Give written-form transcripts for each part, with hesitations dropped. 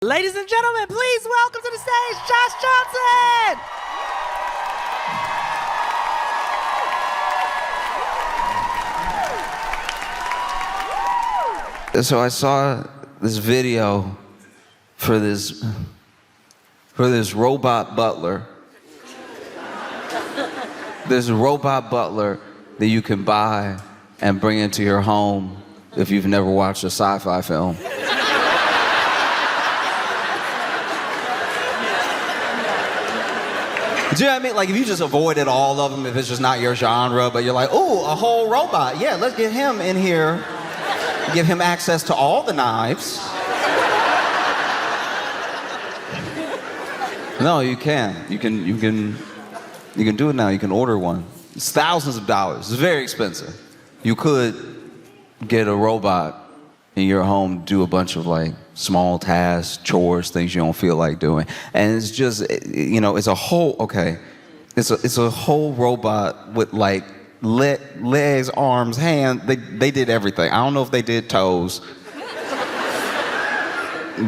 Ladies and gentlemen, please welcome to the stage, Josh Johnson! So I saw this video for this robot butler. There's a robot butler that you can buy and bring into your home if you've never watched a sci-fi film. Do you know what I mean? Like, if you just avoided all of them, if it's just not your genre, but you're like, oh, a whole robot. Yeah, let's get him in here. Give him access to all the knives. No, you can. You can do it now. You can order one. It's thousands of dollars. It's very expensive. You could get a robot in your home, do a bunch of like small tasks, chores, things you don't feel like doing. And it's just, it's a whole, it's a whole robot with like legs, arms, hands. They did everything. I don't know if they did toes,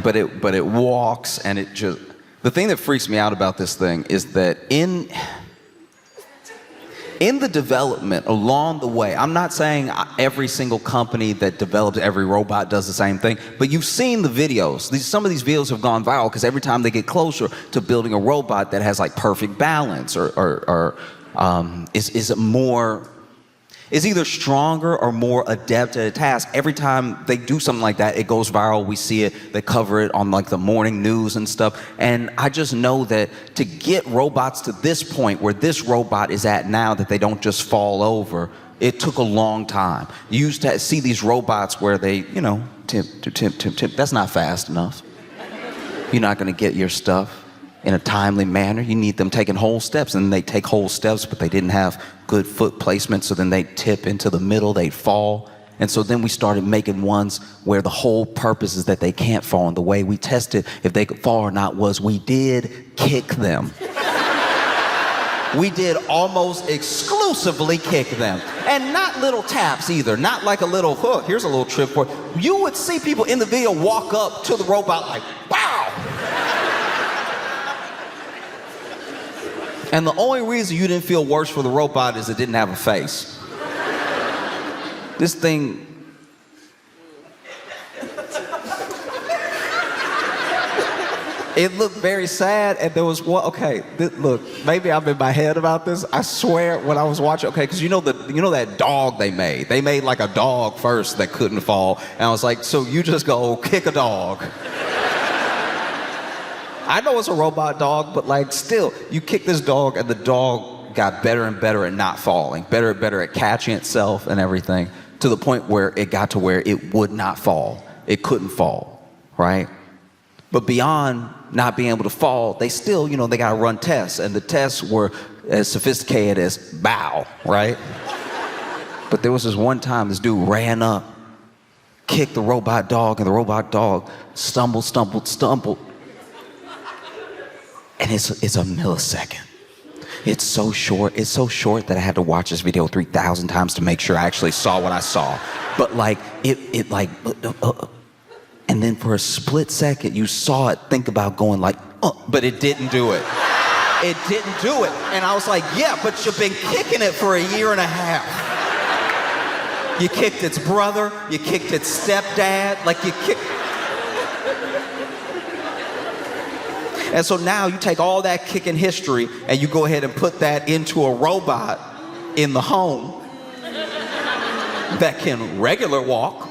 but it walks, and it just, the thing that freaks me out about this thing is that in the development along the way, I'm not saying every single company that develops every robot does the same thing, but you've seen the videos. Some of these videos have gone viral because every time they get closer to building a robot that has like perfect balance is either stronger or more adept at a task. Every time they do something like that, it goes viral. We see it. They cover it on like the morning news and stuff. And I just know that to get robots to this point where this robot is at now, that they don't just fall over, it took a long time. You used to see these robots where they, tip. That's not fast enough. You're not gonna get your stuff in a timely manner. You need them taking whole steps, and they take whole steps, but they didn't have good foot placement, so then they tip into the middle, they fall. And so then we started making ones where the whole purpose is that they can't fall, and the way we tested if they could fall or not was we did kick them. We did almost exclusively kick them. And not little taps either, not like a little, here's a little trip for it. You would see people in the video walk up to the robot like, wow! And the only reason you didn't feel worse for the robot is it didn't have a face. This thing, it looked very sad, and there was one, look, maybe I'm in my head about this. I swear when I was watching, because you know that dog they made? They made like a dog first that couldn't fall, and I was like, so you just go kick a dog. I know it's a robot dog, but like still, you kick this dog and the dog got better and better at not falling, better and better at catching itself and everything, to the point where it got to where it would not fall. It couldn't fall, right? But beyond not being able to fall, they still, they gotta run tests, and the tests were as sophisticated as bow, right? But there was this one time this dude ran up, kicked the robot dog, and the robot dog stumbled. And it's a millisecond. It's so short that I had to watch this video 3,000 times to make sure I actually saw what I saw. But like, and then for a split second, you saw it think about going like, but it didn't do it. It didn't do it. And I was like, yeah, but you've been kicking it for a year and a half. You kicked its brother, you kicked its stepdad, like you kicked. And so now you take all that kicking history and you go ahead and put that into a robot in the home that can regular walk.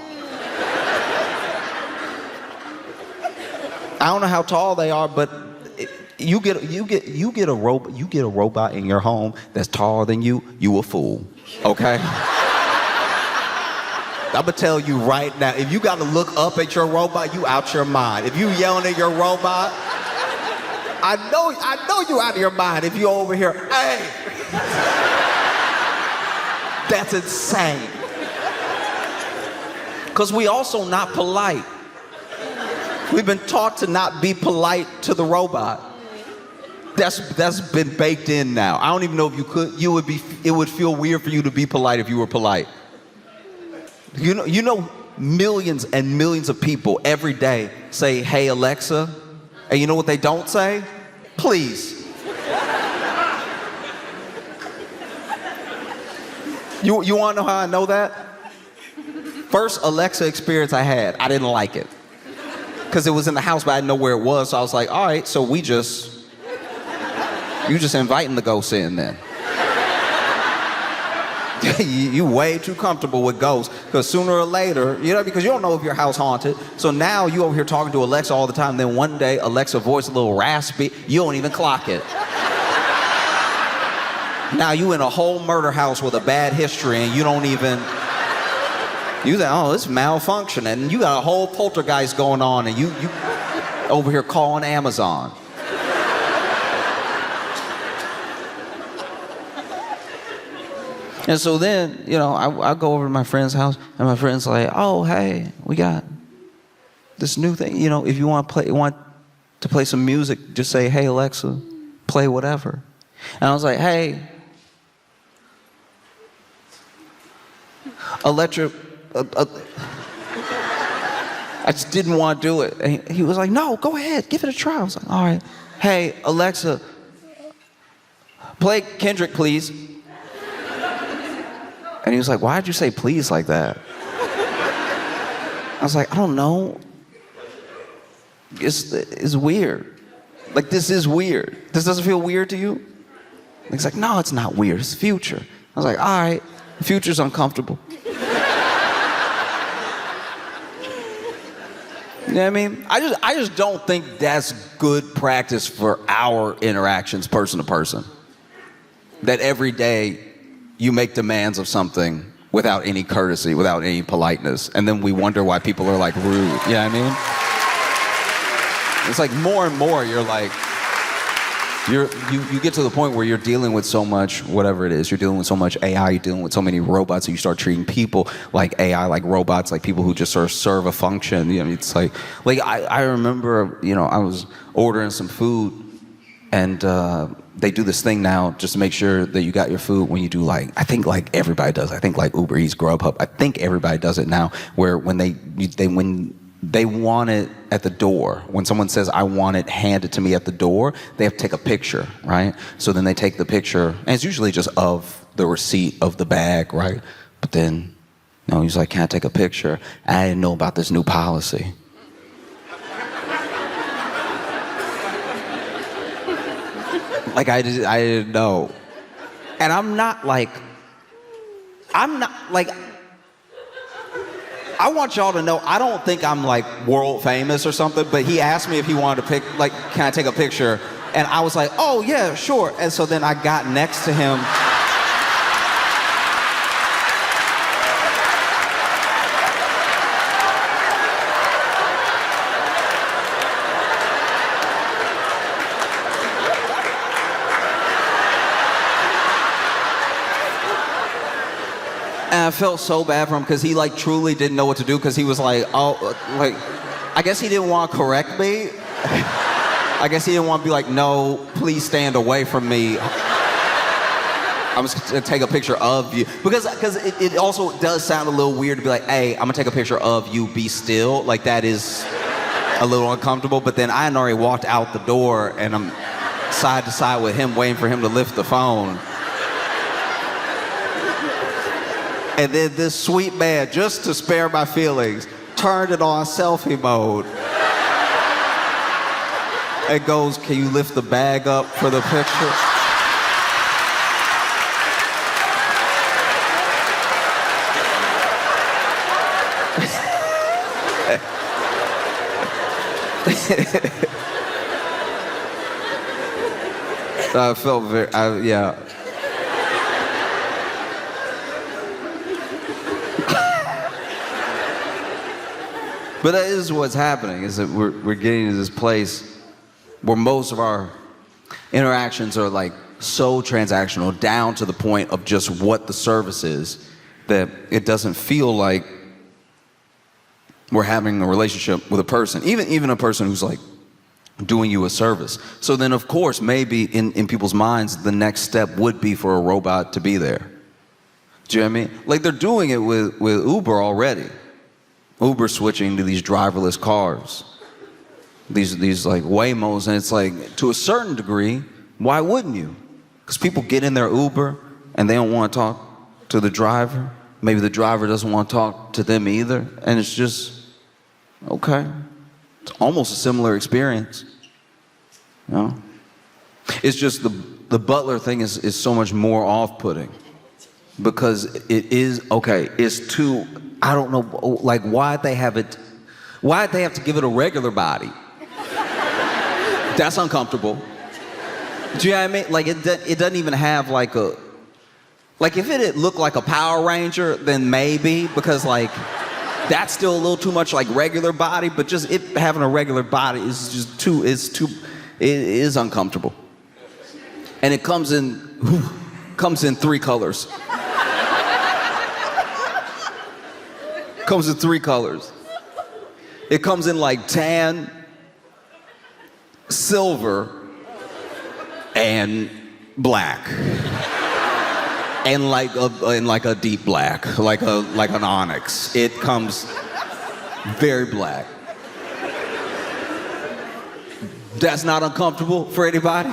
I don't know how tall they are, but you get a robot in your home that's taller than you a fool, okay? I'm gonna tell you right now, if you gotta look up at your robot, you out your mind. If you yelling at your robot, I know you out of your mind if you over here, hey! That's insane. Because we also not polite. We've been taught to not be polite to the robot. That's been baked in now. I don't even know if you could, it would feel weird for you to be polite if you were polite. You know millions and millions of people every day say, "Hey Alexa," and you know what they don't say? Please. You want to know how I know that? First Alexa experience I had, I didn't like it. Because it was in the house, but I didn't know where it was. So I was like, all right, so you just inviting the ghosts in then. You way too comfortable with ghosts. Because sooner or later, because you don't know if your house haunted. So now you over here talking to Alexa all the time. Then one day, Alexa voice a little raspy. You don't even clock it. Now you in a whole murder house with a bad history and you don't even, you say, oh, it's malfunctioning. And you got a whole poltergeist going on and you over here calling Amazon. And so then, I go over to my friend's house and my friend's like, oh, hey, we got this new thing. If you want to play some music, just say, hey, Alexa, play whatever. And I was like, hey, electric, I just didn't want to do it. And he was like, no, go ahead, give it a try. I was like, all right. Hey, Alexa, play Kendrick, please. And he was like, why'd you say please like that? I was like, I don't know. It's weird. Like, this is weird. This doesn't feel weird to you? He's like, no, it's not weird, it's future. I was like, all right, the future's uncomfortable. You know what I mean? I just don't think that's good practice for our interactions person to person. That every day you make demands of something without any courtesy, without any politeness, and then we wonder why people are like rude. You know what I mean? It's like more and more you're like, you get to the point where you're dealing with so much, whatever it is, you're dealing with so much AI, you're dealing with so many robots, and you start treating people like AI, like robots, like people who just sort of serve a function. It's like I remember, I was ordering some food, and they do this thing now just to make sure that you got your food when you do I think everybody does. I think Uber Eats, Grubhub, I think everybody does it now, where when they want it at the door. When someone says, I want it handed to me at the door, they have to take a picture, right? So then they take the picture, and it's usually just of the receipt of the bag, right? But then, he's like, can I take a picture? I didn't know about this new policy. I didn't know. And I'm not I want y'all to know, I don't think I'm world famous or something, but he asked me if he wanted to can I take a picture? And I was like, oh yeah, sure. And so then I got next to him. And I felt so bad for him because he truly didn't know what to do, because he was I guess he didn't want to correct me. I guess he didn't want to be like, no, please stand away from me. I'm just gonna take a picture of you. Because it also does sound a little weird to be like, hey, I'm gonna take a picture of you, be still. That is a little uncomfortable. But then I had already walked out the door and I'm side to side with him, waiting for him to lift the phone. And then this sweet man, just to spare my feelings, turned it on selfie mode. It goes, can you lift the bag up for the picture? I felt yeah. But that is what's happening, is that we're getting to this place where most of our interactions are so transactional, down to the point of just what the service is, that it doesn't feel like we're having a relationship with a person, even a person who's doing you a service. So then, of course, maybe in people's minds, the next step would be for a robot to be there. Do you know what I mean? They're doing it with Uber already. Uber switching to these driverless cars, these like Waymos, and it's like, to a certain degree, why wouldn't you? Because people get in their Uber and they don't want to talk to the driver. Maybe the driver doesn't want to talk to them either, and it's just, okay. It's almost a similar experience, you know? It's just the butler thing is so much more off-putting because it is, okay, it's too, I don't know, like why'd they have to give it a regular body? That's uncomfortable. Do you know what I mean? Like it doesn't even have like like if it had looked like a Power Ranger, then maybe, because like, that's still a little too much like regular body, but just it having a regular body is just it is uncomfortable. And it comes in 3 colors. Comes in 3 colors. It comes in like tan, silver, and black. And like a deep black, like an onyx. It comes very black. That's not uncomfortable for anybody?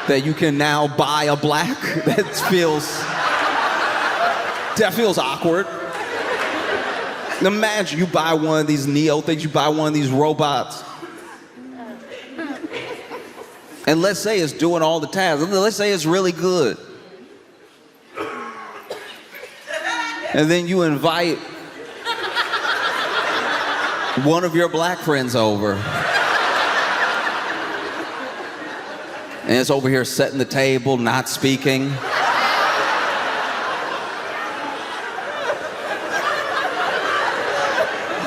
That you can now buy a black? That feels awkward. Imagine you buy one of these Neo things, you buy one of these robots. And let's say it's doing all the tasks. Let's say it's really good. And then you invite one of your black friends over. And it's over here setting the table, not speaking.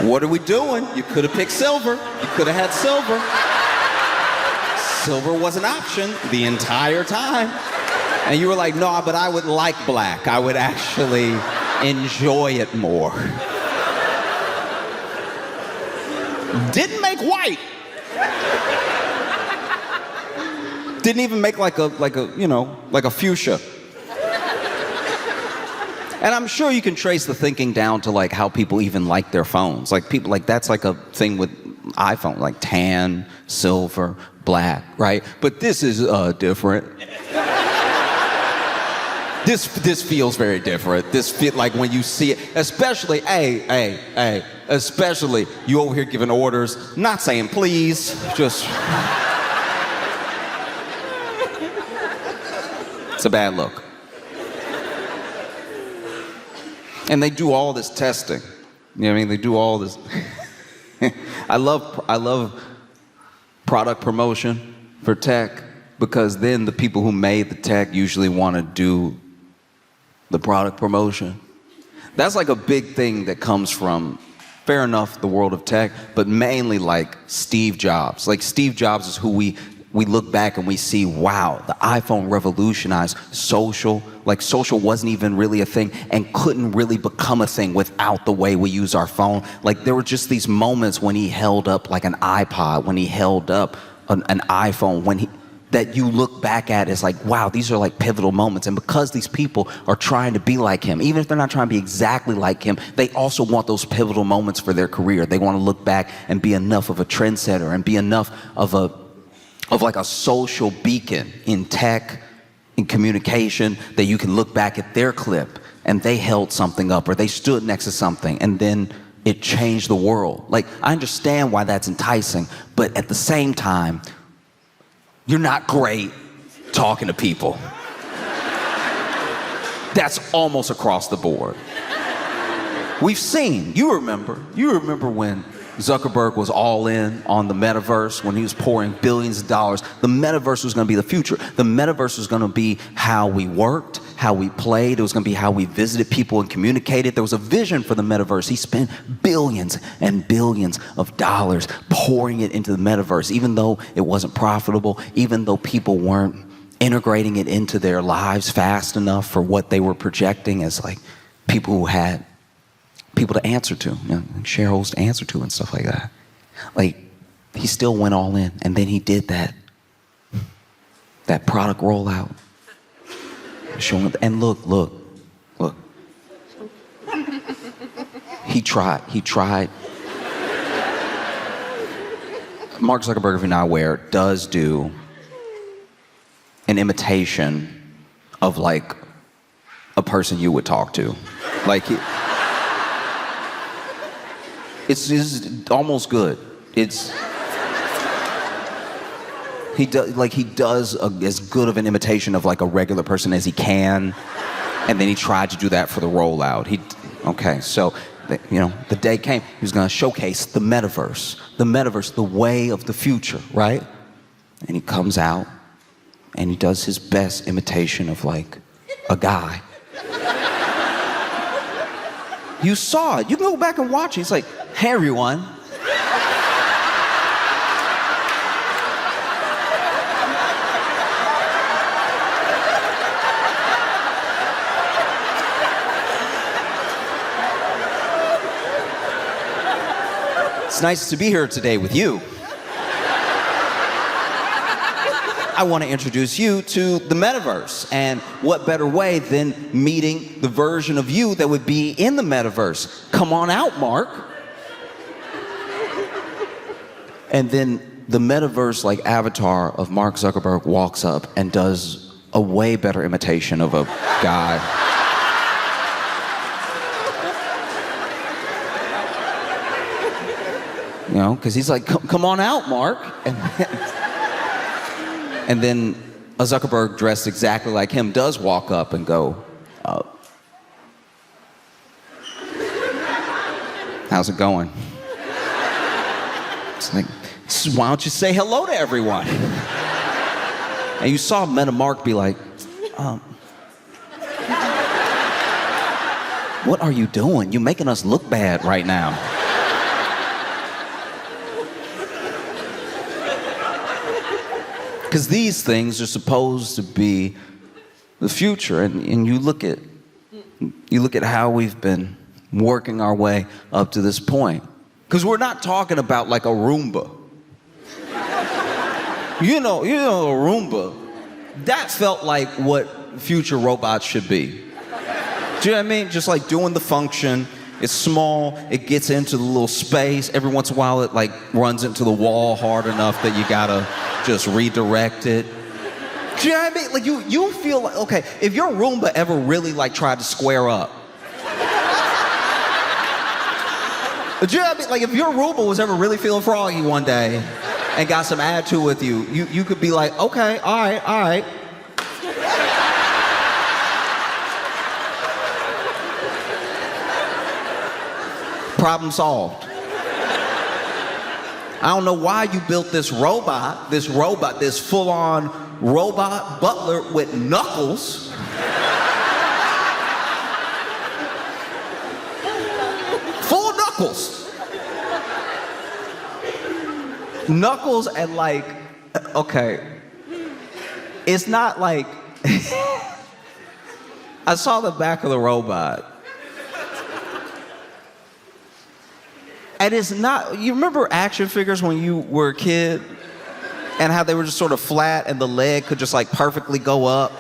What are we doing? You could have picked silver. You could have had silver. Silver was an option the entire time. And you were like, no, but I would like black. I would actually enjoy it more. Didn't make white. Didn't even make like a fuchsia. And I'm sure you can trace the thinking down to like how people even like their phones. Like people, like that's like a thing with iPhone, like tan, silver, black, right? But this is different. This feels very different. This feel like when you see it, especially, especially you over here giving orders, not saying please, just. It's a bad look. And they do all this testing. You know what I mean? They do all this. I love product promotion for tech because then the people who made the tech usually want to do the product promotion. That's like a big thing that comes from, fair enough, the world of tech, but mainly like Steve Jobs. Like Steve Jobs is who we look back and we see, wow, the iPhone revolutionized social. Like social wasn't even really a thing and couldn't really become a thing without the way we use our phone. Like there were just these moments when he held up like an iPod, when he held up an iPhone, that you look back at as like, wow, these are like pivotal moments. And because these people are trying to be like him, even if they're not trying to be exactly like him, they also want those pivotal moments for their career. They want to look back and be enough of a trendsetter and be enough of like a social beacon in tech, in communication, that you can look back at their clip and they held something up or they stood next to something and then it changed the world. Like, I understand why that's enticing, but at the same time, you're not great talking to people. That's almost across the board. We've seen, you remember when Zuckerberg was all in on the metaverse, when he was pouring billions of dollars. The metaverse was going to be the future. The metaverse was going to be how we worked, how we played. It was going to be how we visited people and communicated. There was a vision for the metaverse. He spent billions and billions of dollars pouring it into the metaverse, even though it wasn't profitable, even though people weren't integrating it into their lives fast enough for what they were projecting as like people who had people to answer to, you know, shareholders to answer to and stuff like that. Like, he still went all in, and then he did that product rollout. Showing, and look. He tried. Mark Zuckerberg, if you're not aware, does do an imitation of like a person you would talk to. Like, it's almost good. He does as good of an imitation of like a regular person as he can, and then he tried to do that for the rollout. So the day came. He was going to showcase the metaverse, the way of the future, right? And he comes out and he does his best imitation of like a guy. You saw it. You can go back and watch it. He's like, "Hey, everyone." It's nice to be here today with you. I want to introduce you to the metaverse, and what better way than meeting the version of you that would be in the metaverse? Come on out, Mark. And then the metaverse like avatar of Mark Zuckerberg walks up and does a way better imitation of a guy. Because he's like, come on out, Mark. And then a Zuckerberg dressed exactly like him does walk up and go, "How's it going?" It's like, "Why don't you say hello to everyone?" And you saw Meta Mark be like, "What are you doing? You're making us look bad right now." Because these things are supposed to be the future, and you look at how we've been working our way up to this point. Because we're not talking about like a Roomba. You know, a Roomba. That felt like what future robots should be. Do you know what I mean? Just like doing the function. It's small, it gets into the little space. Every once in a while it like runs into the wall hard enough that you gotta just redirect it. Do you know what I mean? Like you feel like, okay, if your Roomba ever really like tried to square up. Do you know what I mean? Like if your Roomba was ever really feeling froggy one day and got some attitude with you could be like, "Okay, all right. Problem solved." I don't know why you built this full-on robot butler with knuckles. Full knuckles. Knuckles and like, okay. It's not like, I saw the back of the robot. And it's not, you remember action figures when you were a kid? And how they were just sort of flat and the leg could just like perfectly go up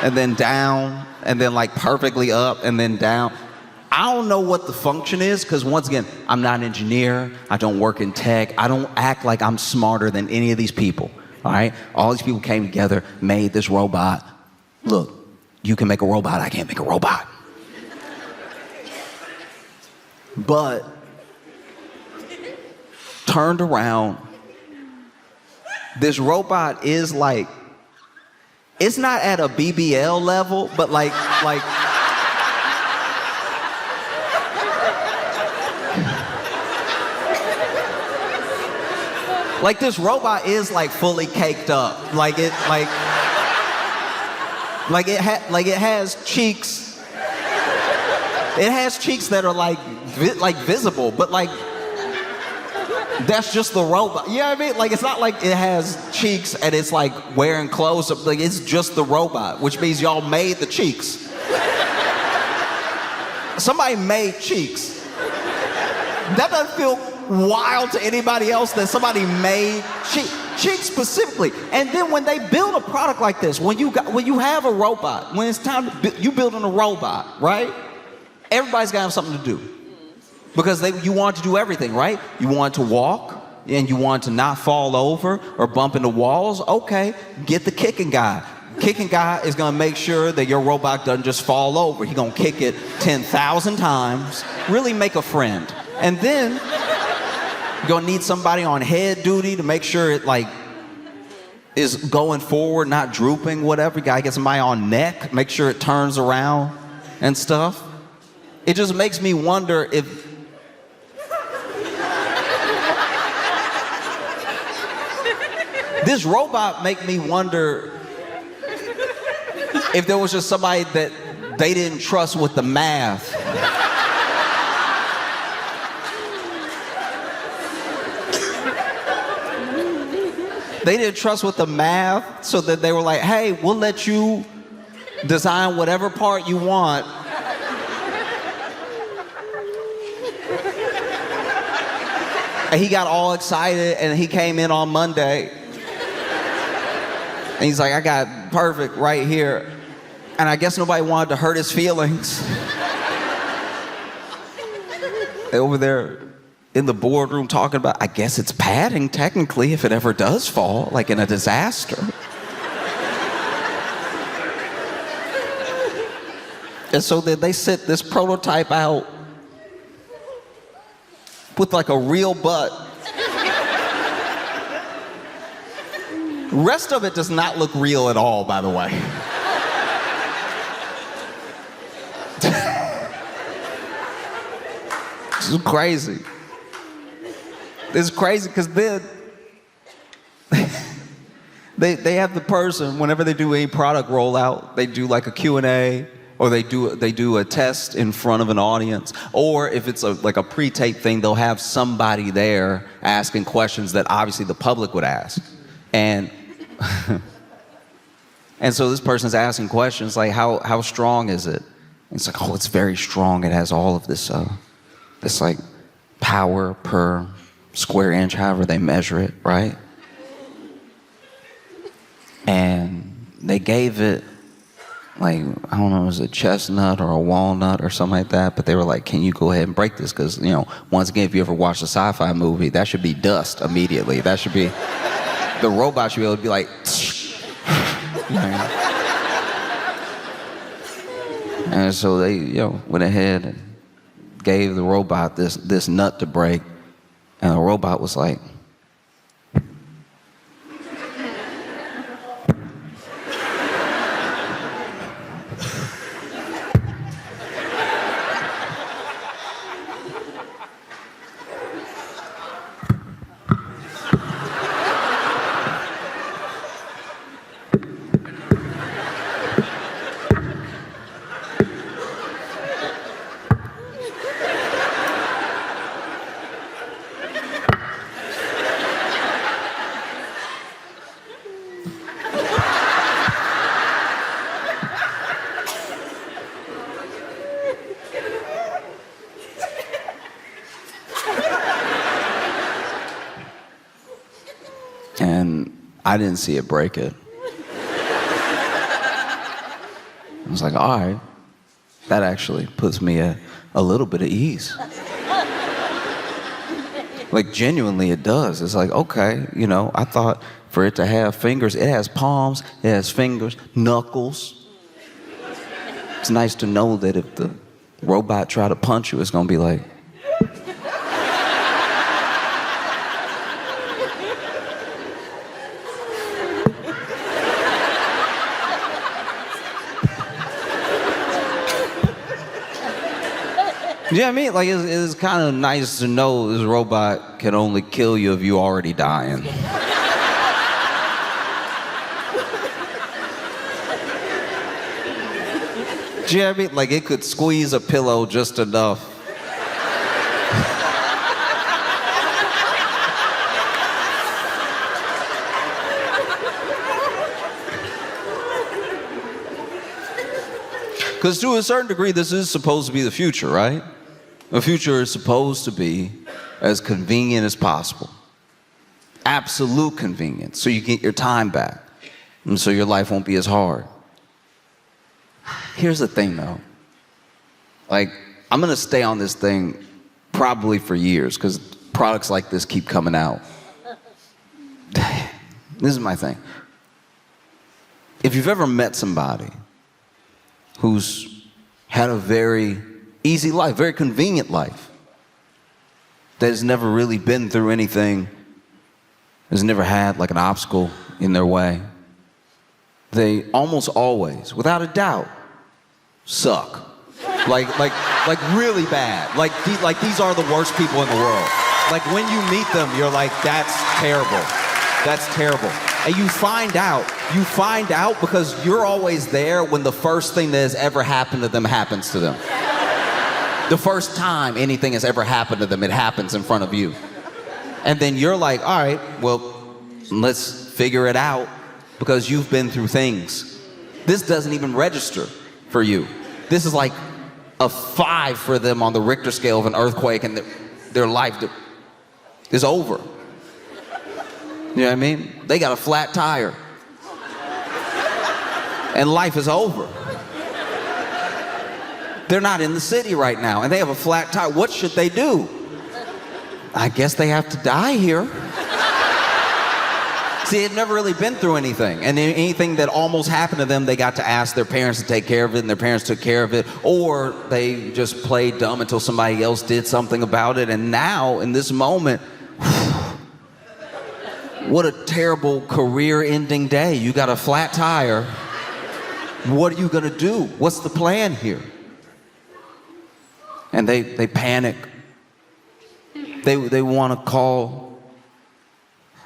and then down and then like perfectly up and then down. I don't know what the function is because once again, I'm not an engineer. I don't work in tech. I don't act like I'm smarter than any of these people, all right? All these people came together, made this robot. Look, you can make a robot, I can't make a robot. But turned around, this robot is like, it's not at a BBL level, but like this robot is like fully caked up. It has cheeks. It has cheeks that are like visible, but like that's just the robot. You know what I mean? Like it's not like it has cheeks and it's like wearing clothes. Like it's just the robot, which means y'all made the cheeks. Somebody made cheeks. That doesn't feel wild to anybody else that somebody made cheeks specifically. And then when they build a product like this, when you have a robot, when it's time to you building a robot, right? Everybody's got to have something to do. Because you want to do everything, right? You want to walk, and you want to not fall over or bump into walls. Okay, get the kicking guy. Kicking guy is gonna make sure that your robot doesn't just fall over. He's gonna kick it 10,000 times, really make a friend. And then you're gonna need somebody on head duty to make sure it like is going forward, not drooping, whatever. You gotta get somebody on neck, make sure it turns around and stuff. It just makes me wonder if this robot make me wonder if there was just somebody that they didn't trust with the math. They didn't trust with the math, so that they were like, hey, we'll let you design whatever part you want. And he got all excited, and he came in on Monday. And he's like, I got perfect right here. And I guess nobody wanted to hurt his feelings. Over there in the boardroom talking about, I guess it's padding technically if it ever does fall, like in a disaster. And so then they set this prototype out with like a real butt. Rest of it does not look real at all, by the way. This is crazy. It's crazy because then they have the person, whenever they do any product rollout, they do like a Q&A, or they do a test in front of an audience, or if it's like a pre-tape thing, they'll have somebody there asking questions that obviously the public would ask. And and so this person's asking questions like, how strong is it? And it's like, oh, it's very strong. It has all of this like power per square inch, however they measure it, right? And they gave it like, I don't know, was it a chestnut or a walnut or something like that, but they were like, can you go ahead and break this? Because, you know, once again, if you ever watch a sci-fi movie, that should be dust immediately. That should be, the robot should be able to be like, you know? And so they, you know, went ahead and gave the robot this nut to break, and the robot was like, and I didn't see it break it. I was like, all right, that actually puts me at a little bit of ease. Like, genuinely, it does. It's like, okay, you know, I thought for it to have fingers, it has palms, it has fingers, knuckles. It's nice to know that if the robot tried to punch you, it's gonna be like, you know what I mean? Like, it's kind of nice to know this robot can only kill you if you already dying. Do you know what I mean? Like, it could squeeze a pillow just enough. Because to a certain degree, this is supposed to be the future, right? The future is supposed to be as convenient as possible. Absolute convenience, so you get your time back, and so your life won't be as hard. Here's the thing, though. Like, I'm gonna stay on this thing probably for years, because products like this keep coming out. This is my thing. If you've ever met somebody who's had a very easy life, very convenient life, that has never really been through anything, has never had like an obstacle in their way, they almost always, without a doubt, suck. Like really bad. Like these are the worst people in the world. Like when you meet them, you're like, that's terrible. That's terrible. And you find out because you're always there when the first thing that has ever happened to them happens to them. The first time anything has ever happened to them, it happens in front of you. And then you're like, all right, well, let's figure it out because you've been through things. This doesn't even register for you. This is like a 5 for them on the Richter scale of an earthquake, and their life is over. You know what I mean? They got a flat tire. And life is over. They're not in the city right now, and they have a flat tire. What should they do? I guess they have to die here. See, they've never really been through anything. And anything that almost happened to them, they got to ask their parents to take care of it, and their parents took care of it. Or they just played dumb until somebody else did something about it. And now, in this moment, what a terrible career-ending day. You got a flat tire. What are you gonna do? What's the plan here? And they panic. They wanna call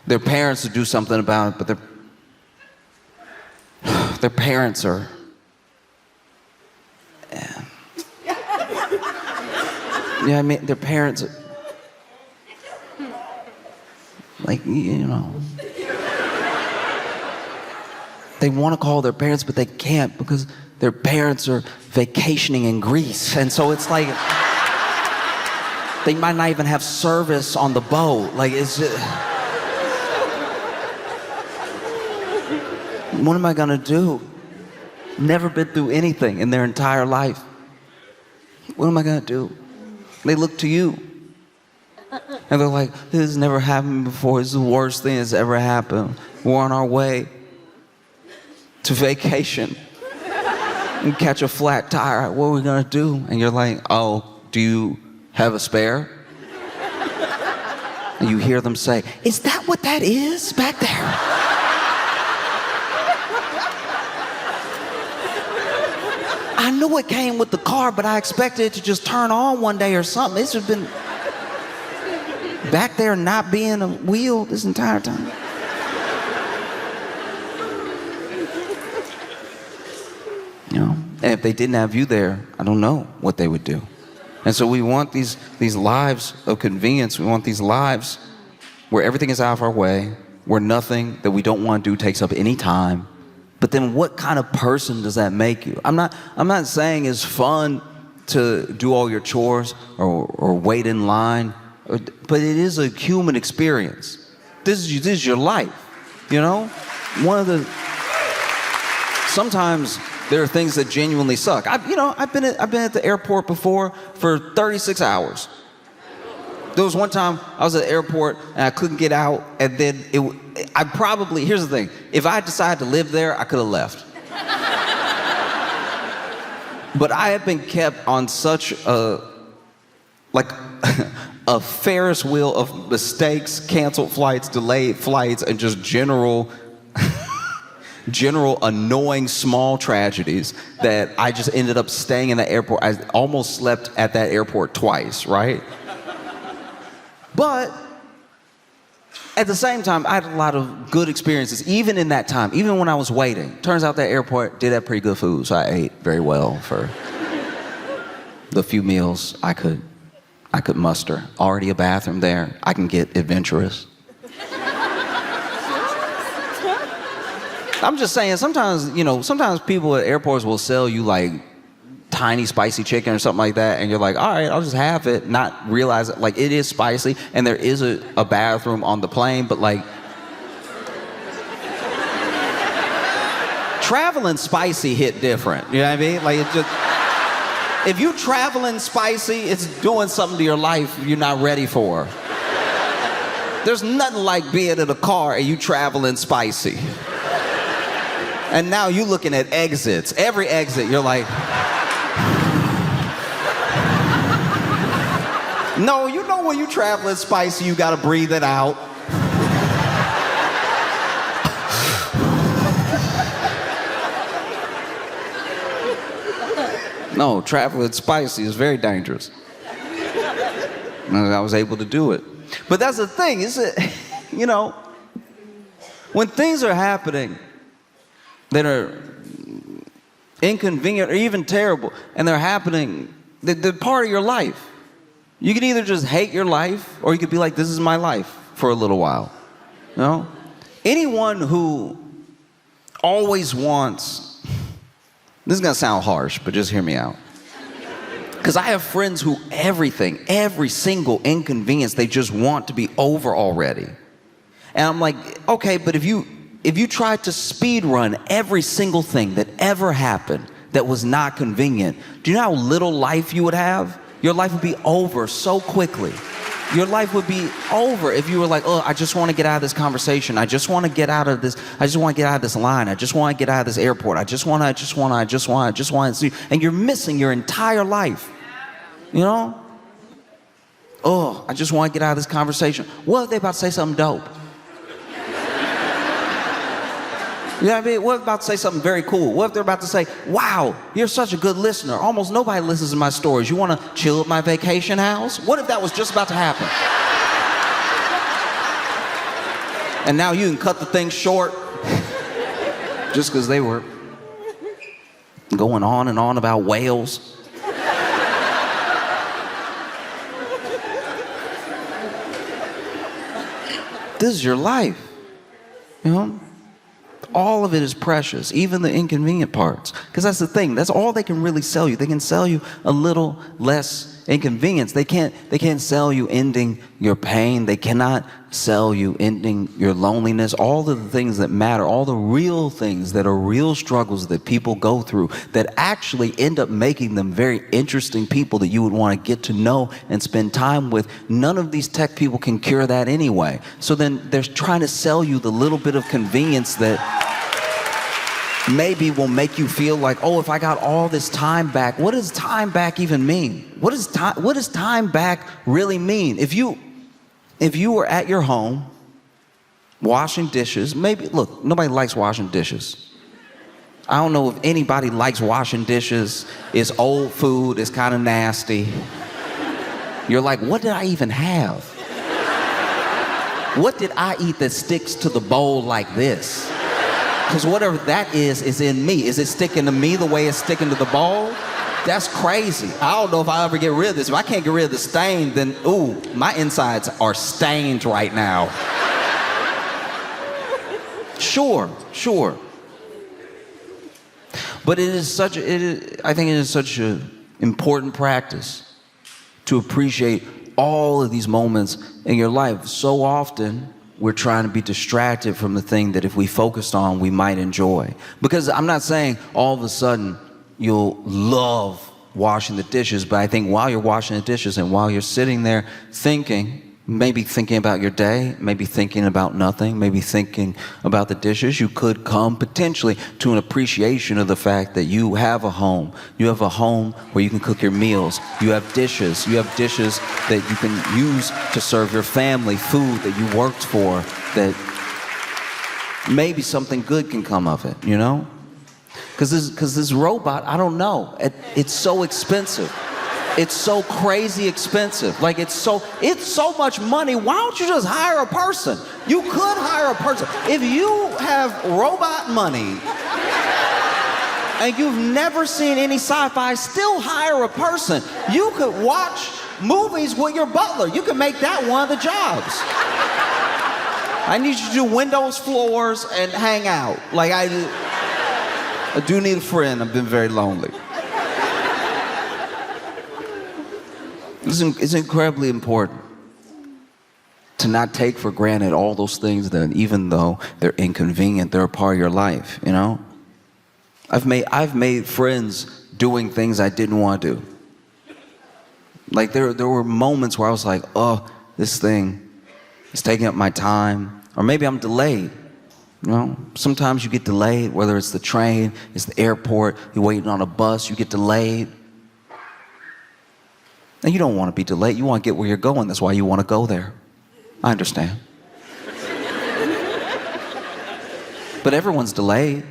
their parents to do something about it, but their parents are, yeah, I mean, their parents are, like, you know, they want to call their parents, but they can't because their parents are vacationing in Greece. And so it's like, they might not even have service on the boat. Like, it's just, what am I gonna do? Never been through anything in their entire life. What am I gonna do? They look to you. And they're like, this has never happened before. It's the worst thing that's ever happened. We're on our way to vacation and catch a flat tire. What are we gonna do? And you're like, oh, do you have a spare? And you hear them say, is that what that is back there? I knew it came with the car, but I expected it to just turn on one day or something. It's just been back there not being a wheel this entire time. You know, and if they didn't have you there, I don't know what they would do. And so we want these lives of convenience. We want these lives where everything is out of our way, where nothing that we don't want to do takes up any time. But then what kind of person does that make you? I'm not saying it's fun to do all your chores or wait in line, but it is a human experience. This is your life, you know? Sometimes there are things that genuinely suck. I've been at the airport before for 36 hours. There was one time I was at the airport and I couldn't get out, and then here's the thing, if I decided to live there, I could have left. But I have been kept on such a Ferris wheel of mistakes, canceled flights, delayed flights, and just general annoying small tragedies that I just ended up staying in the airport. I almost slept at that airport twice, right? But at the same time, I had a lot of good experiences, even in that time, even when I was waiting. Turns out that airport did have pretty good food, so I ate very well for the few meals I could muster. Already a bathroom there. I can get adventurous. I'm just saying, sometimes people at airports will sell you like tiny spicy chicken or something like that, and you're like, all right, I'll just have it, not realize it, like it is spicy, and there is a bathroom on the plane, but like, traveling spicy hit different, you know what I mean? Like, it just, If you traveling spicy, it's doing something to your life you're not ready for. There's nothing like being in a car and you traveling spicy. And now you looking at exits. Every exit, you're like... No, you know when you traveling spicy, you gotta breathe it out. No, traveling spicy is very dangerous. And I was able to do it. But that's the thing, is it, you know, when things are happening that are inconvenient or even terrible, and they're happening, they're part of your life. You can either just hate your life, or you could be like, this is my life for a little while. You know? Anyone who always wants, this is gonna sound harsh, but just hear me out. Because I have friends who every single inconvenience, they just want to be over already. And I'm like, okay, but if you tried to speed run every single thing that ever happened that was not convenient, do you know how little life you would have? Your life would be over so quickly. Your life would be over if you were like, oh, I just want to get out of this conversation. I just want to get out of this. I just want to get out of this line. I just want to get out of this airport. I just want to. And you're missing your entire life. You know? Oh, I just want to get out of this conversation. What if they about to say something dope? You know what I mean? What if they're about to say something very cool? What if they're about to say, wow, you're such a good listener. Almost nobody listens to my stories. You want to chill at my vacation house? What if that was just about to happen? And now you can cut the thing short just because they were going on and on about whales. This is your life, you know? All of it is precious, even the inconvenient parts. Because that's the thing, that's all they can really sell you. They can sell you a little less inconvenience. They can't sell you ending your pain. They cannot sell you ending your loneliness. All of the things that matter, all the real things that are real struggles that people go through that actually end up making them very interesting people that you would want to get to know and spend time with. None of these tech people can cure that anyway. So then they're trying to sell you the little bit of convenience that maybe will make you feel like, oh, if I got all this time back, what does time back even mean? What does time back really mean? If you were at your home washing dishes, maybe, look, nobody likes washing dishes. I don't know if anybody likes washing dishes. It's old food, it's kind of nasty. You're like, what did I even have? What did I eat that sticks to the bowl like this? Because whatever that is in me. Is it sticking to me the way it's sticking to the bowl? That's crazy. I don't know if I'll ever get rid of this. If I can't get rid of the stain, then, ooh, my insides are stained right now. Sure. But I think it is such an important practice to appreciate all of these moments in your life. So often, we're trying to be distracted from the thing that if we focused on, we might enjoy. Because I'm not saying all of a sudden you'll love washing the dishes, but I think while you're washing the dishes and while you're sitting there thinking, maybe thinking about your day, maybe thinking about nothing, maybe thinking about the dishes, you could come potentially to an appreciation of the fact that you have a home. You have a home where you can cook your meals. You have dishes. You have dishes that you can use to serve your family, food that you worked for, that maybe something good can come of it, you know? Because this robot, I don't know, it's so expensive. It's so crazy expensive. Like, it's so much money. Why don't you just hire a person? You could hire a person. If you have robot money and you've never seen any sci-fi, still hire a person. You could watch movies with your butler. You could make that one of the jobs. I need you to do windows, floors, and hang out. Like, I do need a friend. I've been very lonely. It's incredibly important to not take for granted all those things that, even though they're inconvenient, they're a part of your life, you know? I've made friends doing things I didn't want to do. Like there were moments where I was like, oh, this thing is taking up my time. Or maybe I'm delayed. You know, sometimes you get delayed, whether it's the train, it's the airport, you're waiting on a bus, you get delayed. And you don't want to be delayed. You want to get where you're going. That's why you want to go there. I understand. But everyone's delayed.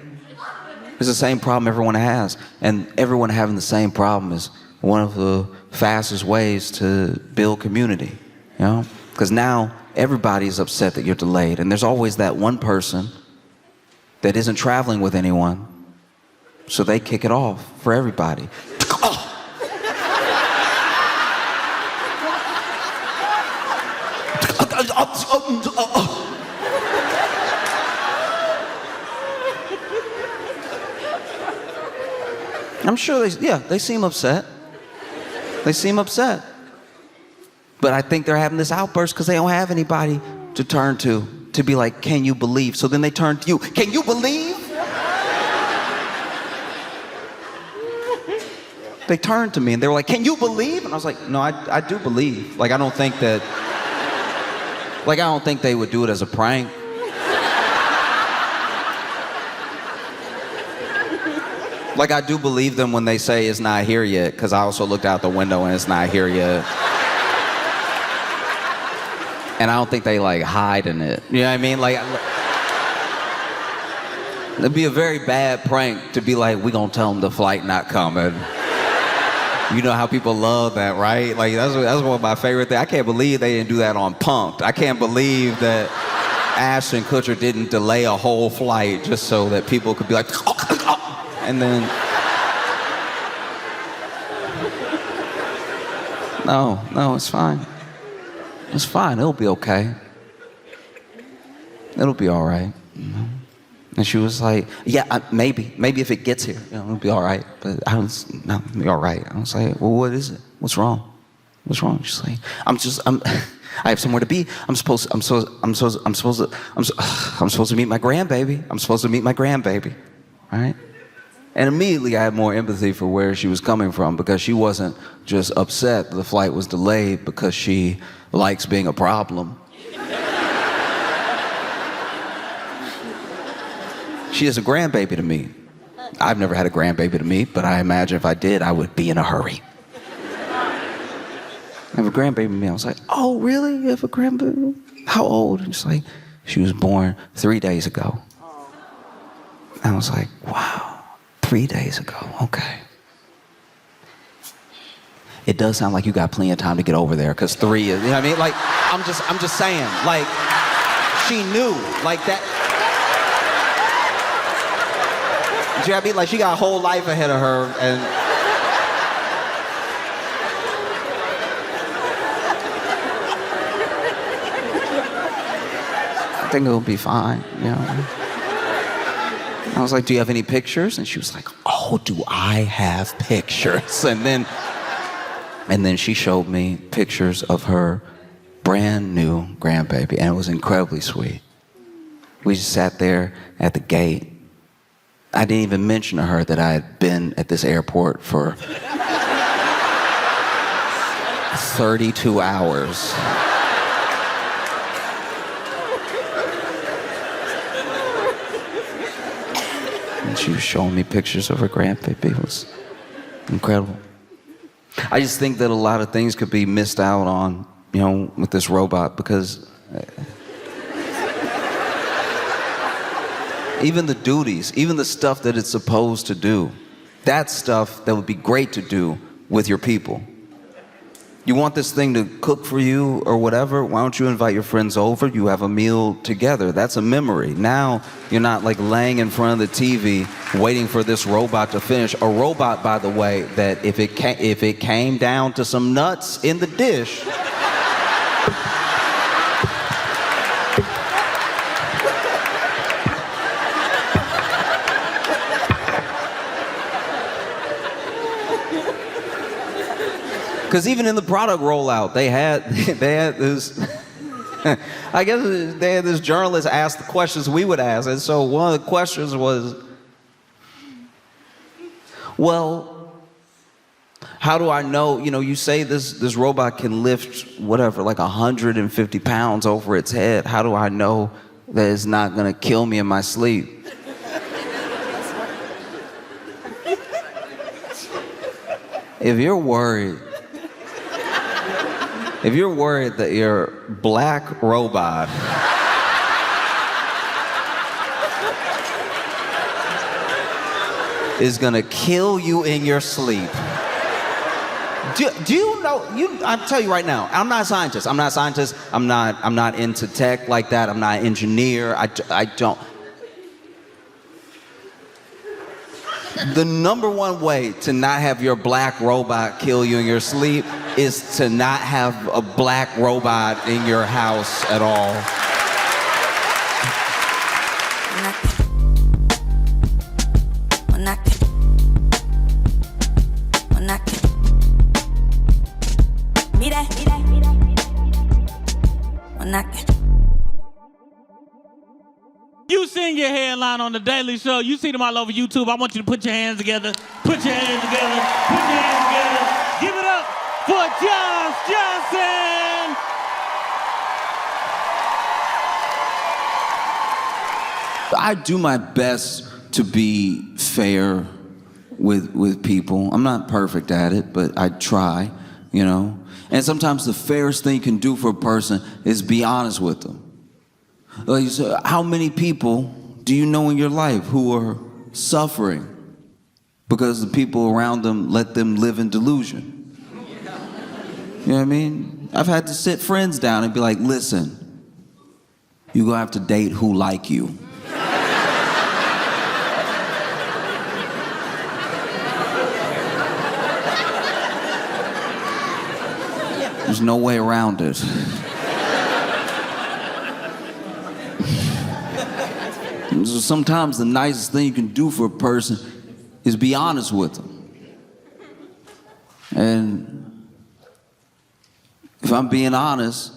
It's the same problem everyone has. And everyone having the same problem is one of the fastest ways to build community, you know? Because now everybody's upset that you're delayed. And there's always that one person that isn't traveling with anyone. So they kick it off for everybody. I'm sure they seem upset. They seem upset. But I think they're having this outburst because they don't have anybody to turn to be like, can you believe? So then they turn to you. Can you believe? They turned to me and they were like, can you believe? And I was like, no, I do believe. Like, I don't think they would do it as a prank. Like, I do believe them when they say it's not here yet, because I also looked out the window and it's not here yet. And I don't think they, like, hide in it. You know what I mean? Like, it'd be a very bad prank to be like, we gonna tell them the flight not coming. You know how people love that, right? Like, that's one of my favorite things. I can't believe they didn't do that on Punk'd. I can't believe that Ashton Kutcher didn't delay a whole flight just so that people could be like, and then... No, it's fine. It's fine, it'll be okay. It'll be all right, you know? And she was like, yeah, maybe if it gets here, you know, it'll be all right. But it'll be all right. I was like, well, what is it? What's wrong? What's wrong? She's like, I have somewhere to be. I'm supposed to meet my grandbaby. I'm supposed to meet my grandbaby, right? And immediately I had more empathy for where she was coming from, because she wasn't just upset the flight was delayed because she likes being a problem. She is a grandbaby to me. I've never had a grandbaby to meet, but I imagine if I did, I would be in a hurry. I have a grandbaby to me. I was like, oh, really? You have a grandbaby? How old? And she's like, she was born 3 days ago. And I was like, wow, 3 days ago, okay. It does sound like you got plenty of time to get over there, because 3 is, you know what I mean? Like, I'm just saying, like, she knew, like that. You know what I mean? Like, she got a whole life ahead of her, and I think it'll be fine, you know? I was like, do you have any pictures? And she was like, oh, do I have pictures? And then she showed me pictures of her brand new grandbaby, and it was incredibly sweet. We just sat there at the gate. I didn't even mention to her that I had been at this airport for 32 hours. And she was showing me pictures of her grandbaby. It was incredible. I just think that a lot of things could be missed out on, you know, with this robot, because even the duties, even the stuff that it's supposed to do, that's stuff that would be great to do with your people. You want this thing to cook for you or whatever, why don't you invite your friends over, you have a meal together. That's a memory. Now you're not like laying in front of the TV waiting for this robot to finish. A robot, by the way, that if it came down to some nuts in the dish, because even in the product rollout, they had this, I guess they had this journalist ask the questions we would ask. And so one of the questions was, well, How do I know, you say this robot can lift whatever, like 150 pounds over its head. How do I know that it's not gonna kill me in my sleep? If you're worried that your black robot is gonna kill you in your sleep, do you know? I'll tell you right now. I'm not a scientist. I'm not into tech like that. I'm not an engineer. I don't. The number one way to not have your black robot kill you in your sleep is to not have a black robot in your house at all. You seen your headline on The Daily Show. You see them all over YouTube. I want you to put your hands together. Put your hands together. Put your hands together. Give it up for Josh Johnson. I do my best to be fair with people. I'm not perfect at it, but I try, And sometimes the fairest thing you can do for a person is be honest with them. Like you said, how many people do you know in your life who are suffering because the people around them let them live in delusion? You know what I mean? I've had to sit friends down and be like, listen, you're gonna have to date who like you. There's no way around it. So sometimes the nicest thing you can do for a person is be honest with them. And if I'm being honest,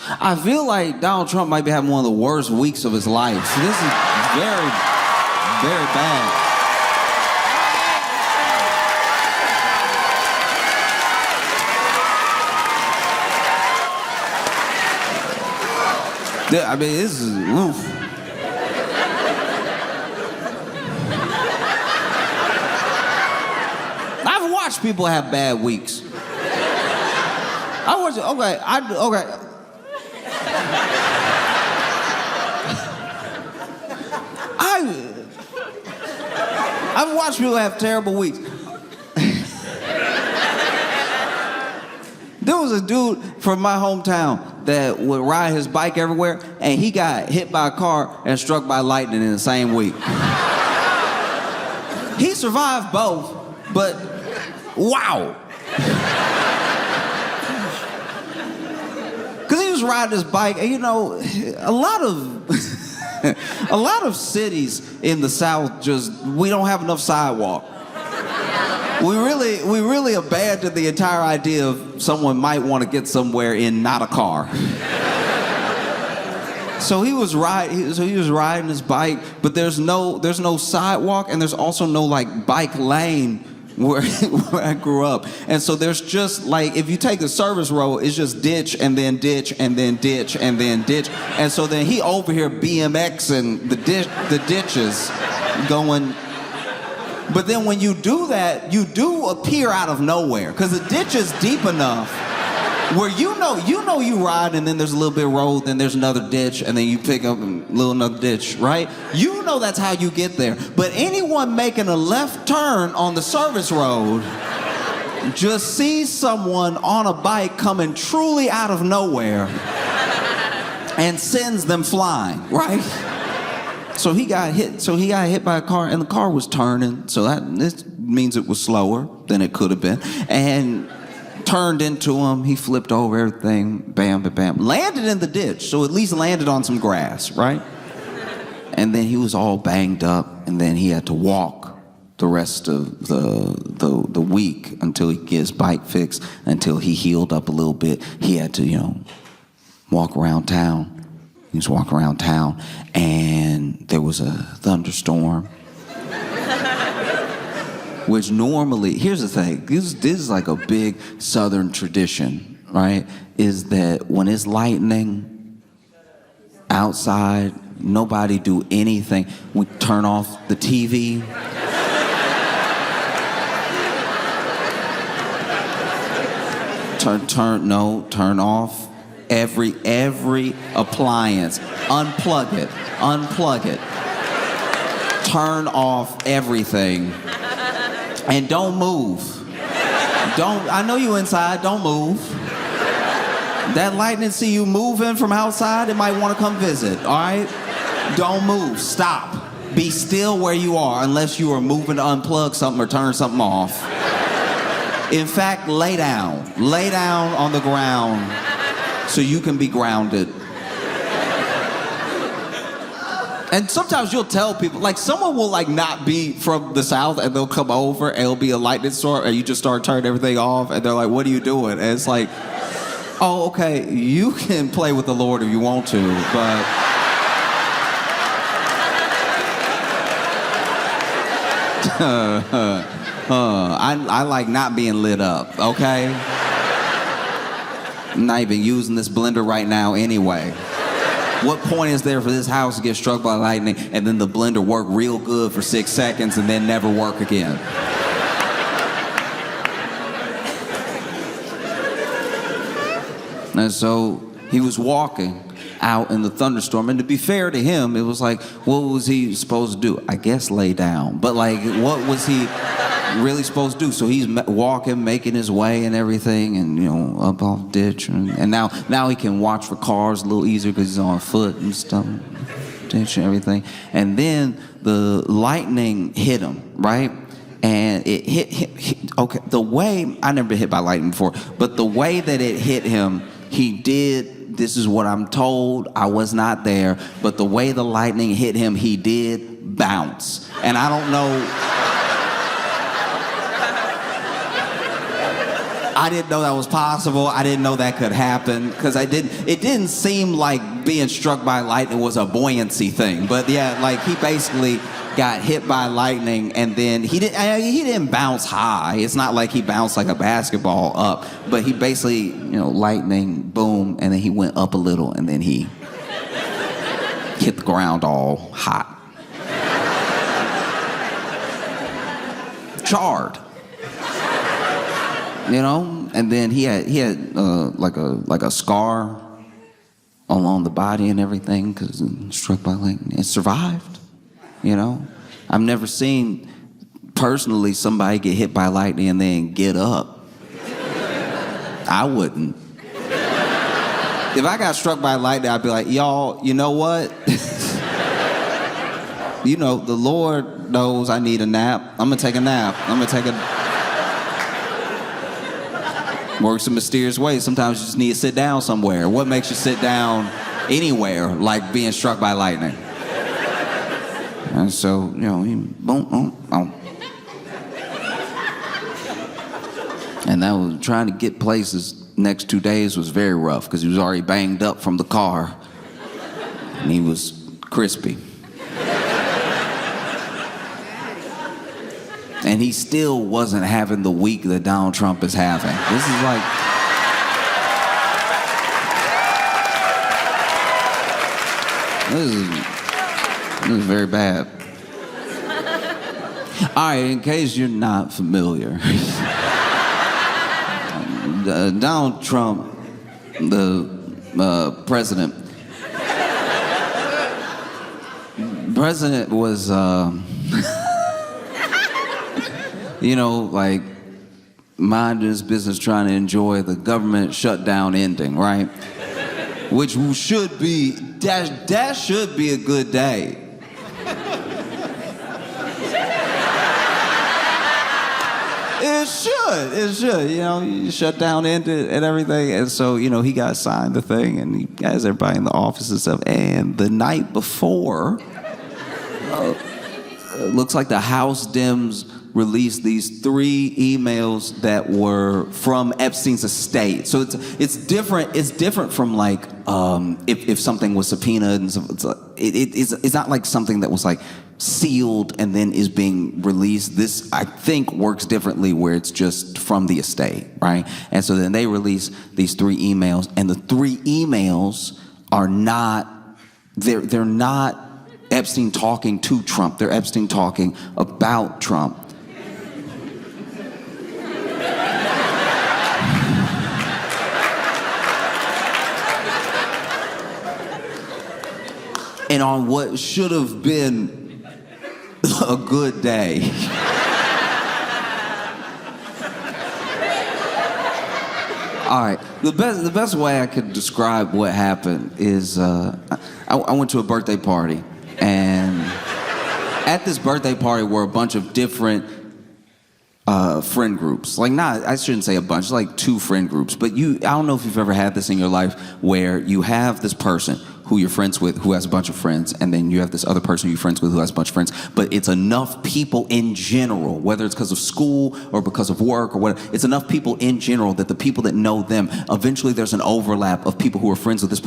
I feel like Donald Trump might be having one of the worst weeks of his life. So this is very, very bad. I mean, this is, oof. I've watched people have bad weeks. I've watched people have terrible weeks. There was a dude from my hometown that would ride his bike everywhere, and he got hit by a car and struck by lightning in the same week. He survived both, but wow. Because he was riding his bike, and a lot of cities in the South we don't have enough sidewalk. We really abandoned the entire idea of someone might want to get somewhere in not a car. So he was riding his bike, but there's no sidewalk, and there's also no bike lane where I grew up. And so there's just if you take the service road, it's just ditch and then ditch and then ditch and then ditch. And so then he over here BMXing the ditches going. But then when you do that, you do appear out of nowhere, because the ditch is deep enough where you ride, and then there's a little bit of road, then there's another ditch, and then you pick up another ditch, right? You know that's how you get there. But anyone making a left turn on the service road just sees someone on a bike coming truly out of nowhere and sends them flying, right? So he got hit by a car, and the car was turning, so this means it was slower than it could have been, and turned into him. He flipped over everything, bam, bam, bam, landed in the ditch, so at least landed on some grass, right? And then he was all banged up, and then he had to walk the rest of the week until he get his bike fixed, until he healed up a little bit. He had to, walk around town. He was walking around town, and there was a thunderstorm. which normally, here's the thing, this is like a big Southern tradition, right? Is that when it's lightning outside, nobody do anything. We turn off the TV. Turn off every appliance. Unplug it. Turn off everything. And don't move. I know you inside, don't move. That lightning see you moving from outside, it might want to come visit, all right? Don't move, stop. Be still where you are unless you are moving to unplug something or turn something off. In fact, lay down on the ground so you can be grounded. And sometimes you'll tell people, like someone will like not be from the South and they'll come over and it'll be a lightning storm and you just start turning everything off and they're like, what are you doing? And it's like, oh, okay, you can play with the Lord if you want to, but... I like not being lit up, okay? I'm not even using this blender right now anyway. What point is there for this house to get struck by lightning and then the blender work real good for 6 seconds and then never work again? And so he was walking out in the thunderstorm, and to be fair to him, it was like, what was he supposed to do? I guess lay down. But like, what was he really supposed to do? So he's walking, making his way and everything, and you know, up off ditch, and now he can watch for cars a little easier because he's on foot and stuff, ditch and everything. And then the lightning hit him, right? And it hit okay, the way, I never been hit by lightning before, but the way that it hit him, he did, this is what I'm told, I was not there, but the way the lightning hit him, he did bounce. And I don't know, I didn't know that was possible. I didn't know that could happen, because it didn't seem like being struck by lightning was a buoyancy thing. But yeah, like he basically got hit by lightning, and then he didn't bounce high. It's not like he bounced like a basketball up, but he basically, you know, lightning, boom, and then he went up a little, and then he hit the ground all hot. Charred. You know, and then he had like a scar along the body and everything because struck by lightning. It survived. You know, I've never seen personally somebody get hit by lightning and then get up. I wouldn't. If I got struck by lightning, I'd be like, y'all, you know what? You know, the Lord knows I need a nap. I'm gonna take a nap. Works in mysterious ways. Sometimes you just need to sit down somewhere. What makes you sit down anywhere like being struck by lightning? And so, you know, he boom, boom, boom. And that was trying to get places next 2 days was very rough because he was already banged up from the car. And he was crispy. And he still wasn't having the week that Donald Trump is having. This is like... This is very bad. All right, in case you're not familiar, Donald Trump, the president was, you know, like minding his business, trying to enjoy the government shutdown ending, right? Which should be, that should be a good day. It should, you know, you shut down ended and everything. And so, you know, he got signed the thing and he has everybody in the office and stuff. And the night before, looks like the House Dems released these 3 emails that were from Epstein's estate. So it's different. It's different from like if something was subpoenaed and stuff. It's not like something that was like sealed and then is being released. This, I think, works differently where it's just from the estate, right? And so then they release these 3 emails, and the 3 emails are not, they're not Epstein talking to Trump. They're Epstein talking about Trump. And on what should have been a good day. All right, the best way I could describe what happened is I went to a birthday party, and at this birthday party were a bunch of different friend groups. Like, I shouldn't say a bunch, like 2 friend groups. But I don't know if you've ever had this in your life where you have this person who you're friends with who has a bunch of friends, and then you have this other person you're friends with who has a bunch of friends, but it's enough people in general, whether it's because of school or because of work or whatever, it's enough people in general that the people that know them, eventually there's an overlap of people who are friends with this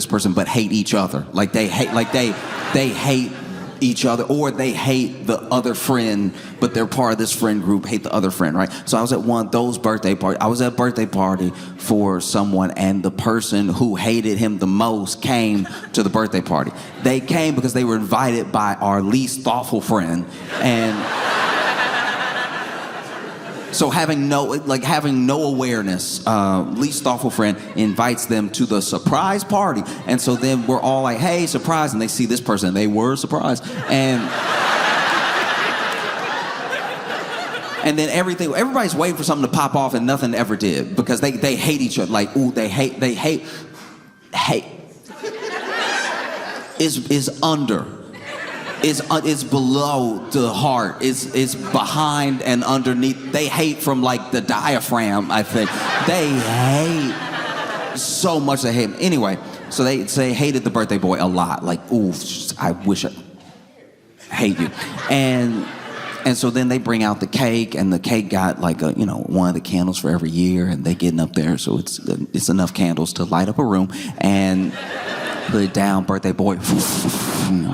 person, but hate each other. Like they hate each other, or they hate the other friend, but they're part of this friend group, hate the other friend, right? So I was at one of those birthday parties. I was at a birthday party for someone, and the person who hated him the most came to the birthday party. They came because they were invited by our least thoughtful friend, and so having no awareness, least thoughtful friend invites them to the surprise party. And so then we're all like, hey, surprise. And they see this person. They were surprised. And then everybody's waiting for something to pop off, and nothing ever did, because they hate each other. Like, ooh, they hate is under. It's below the heart. It's behind and underneath. They hate from like the diaphragm, I think. They hate so much. They hate him. Anyway, so they hated the birthday boy a lot. Like, ooh, I wish I hate you. And so then they bring out the cake, and the cake got like one of the candles for every year, and they getting up there, so it's enough candles to light up a room. And put it down, birthday boy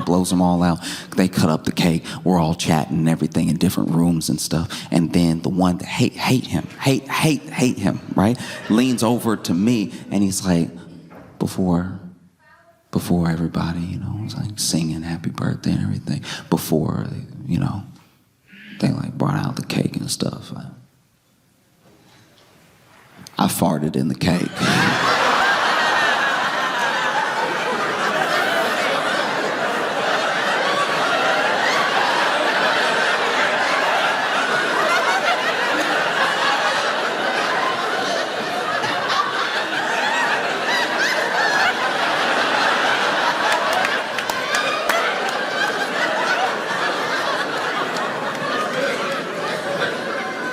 blows them all out. They cut up the cake. We're all chatting and everything in different rooms and stuff. And then the one that hate him, right, leans over to me, and he's like, before everybody, was like singing happy birthday and everything, before, they like brought out the cake and stuff, I farted in the cake.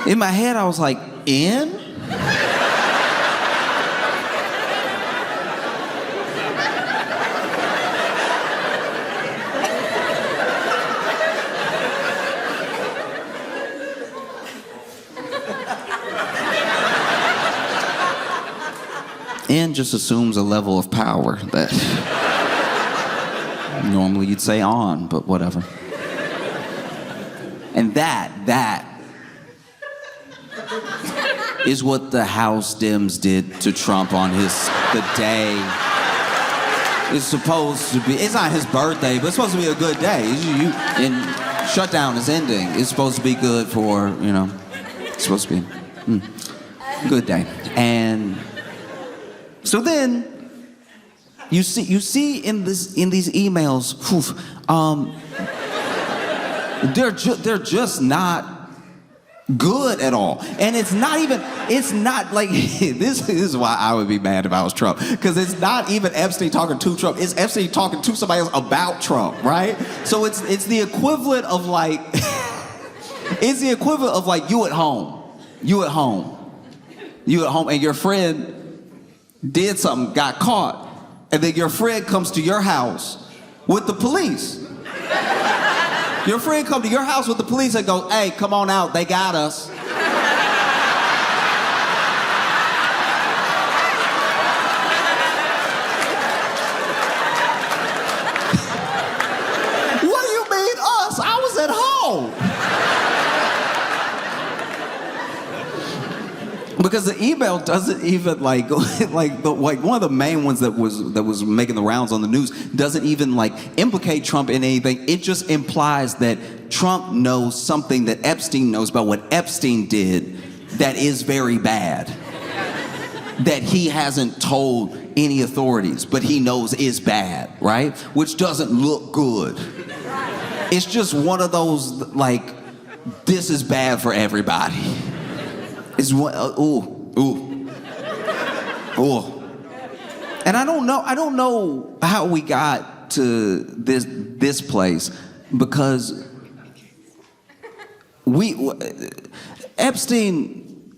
In my head, I was like, in? In just assumes a level of power that normally you'd say on, but whatever. And that is what the House Dems did to Trump on the day. It's supposed to be, it's not his birthday, but it's supposed to be a good day. And shutdown is ending. It's supposed to be good for, it's supposed to be good day. And so then you see in these emails, they're just not good at all. And it's not like, this is why I would be mad if I was Trump, because it's not even Epstein talking to Trump, it's Epstein talking to somebody else about Trump, right? So it's the equivalent of like, you at home, and your friend did something, got caught, and then your friend comes to your house with the police. Your friend come to your house with the police and goes, hey, come on out, they got us. What do you mean Because the email doesn't even like one of the main ones that was making the rounds on the news doesn't even like implicate Trump in anything. It just implies that Trump knows something that Epstein knows about what Epstein did that is very bad. That he hasn't told any authorities, but he knows is bad, right? Which doesn't look good. It's just one of those like, this is bad for everybody. Is what? Ooh. And I don't know how we got to this place, because Epstein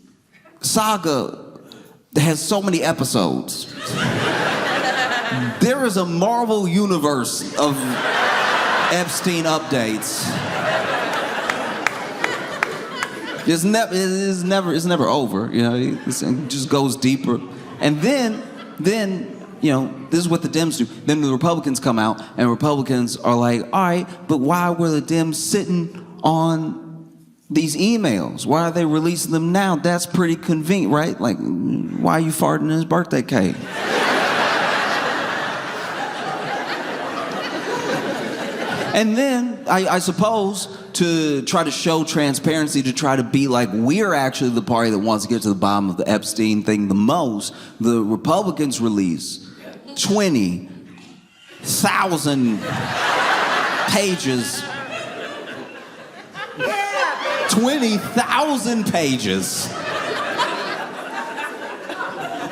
saga has so many episodes. There is a Marvel universe of Epstein updates. It's never over, you know. It just goes deeper, and then you know, this is what the Dems do. Then the Republicans come out, and Republicans are like, all right, but why were the Dems sitting on these emails? Why are they releasing them now? That's pretty convenient, right? Like, why are you farting in his birthday cake? And then, I suppose, to try to show transparency, to try to be like, we're actually the party that wants to get to the bottom of the Epstein thing the most, the Republicans release 20,000 pages. 20,000 pages.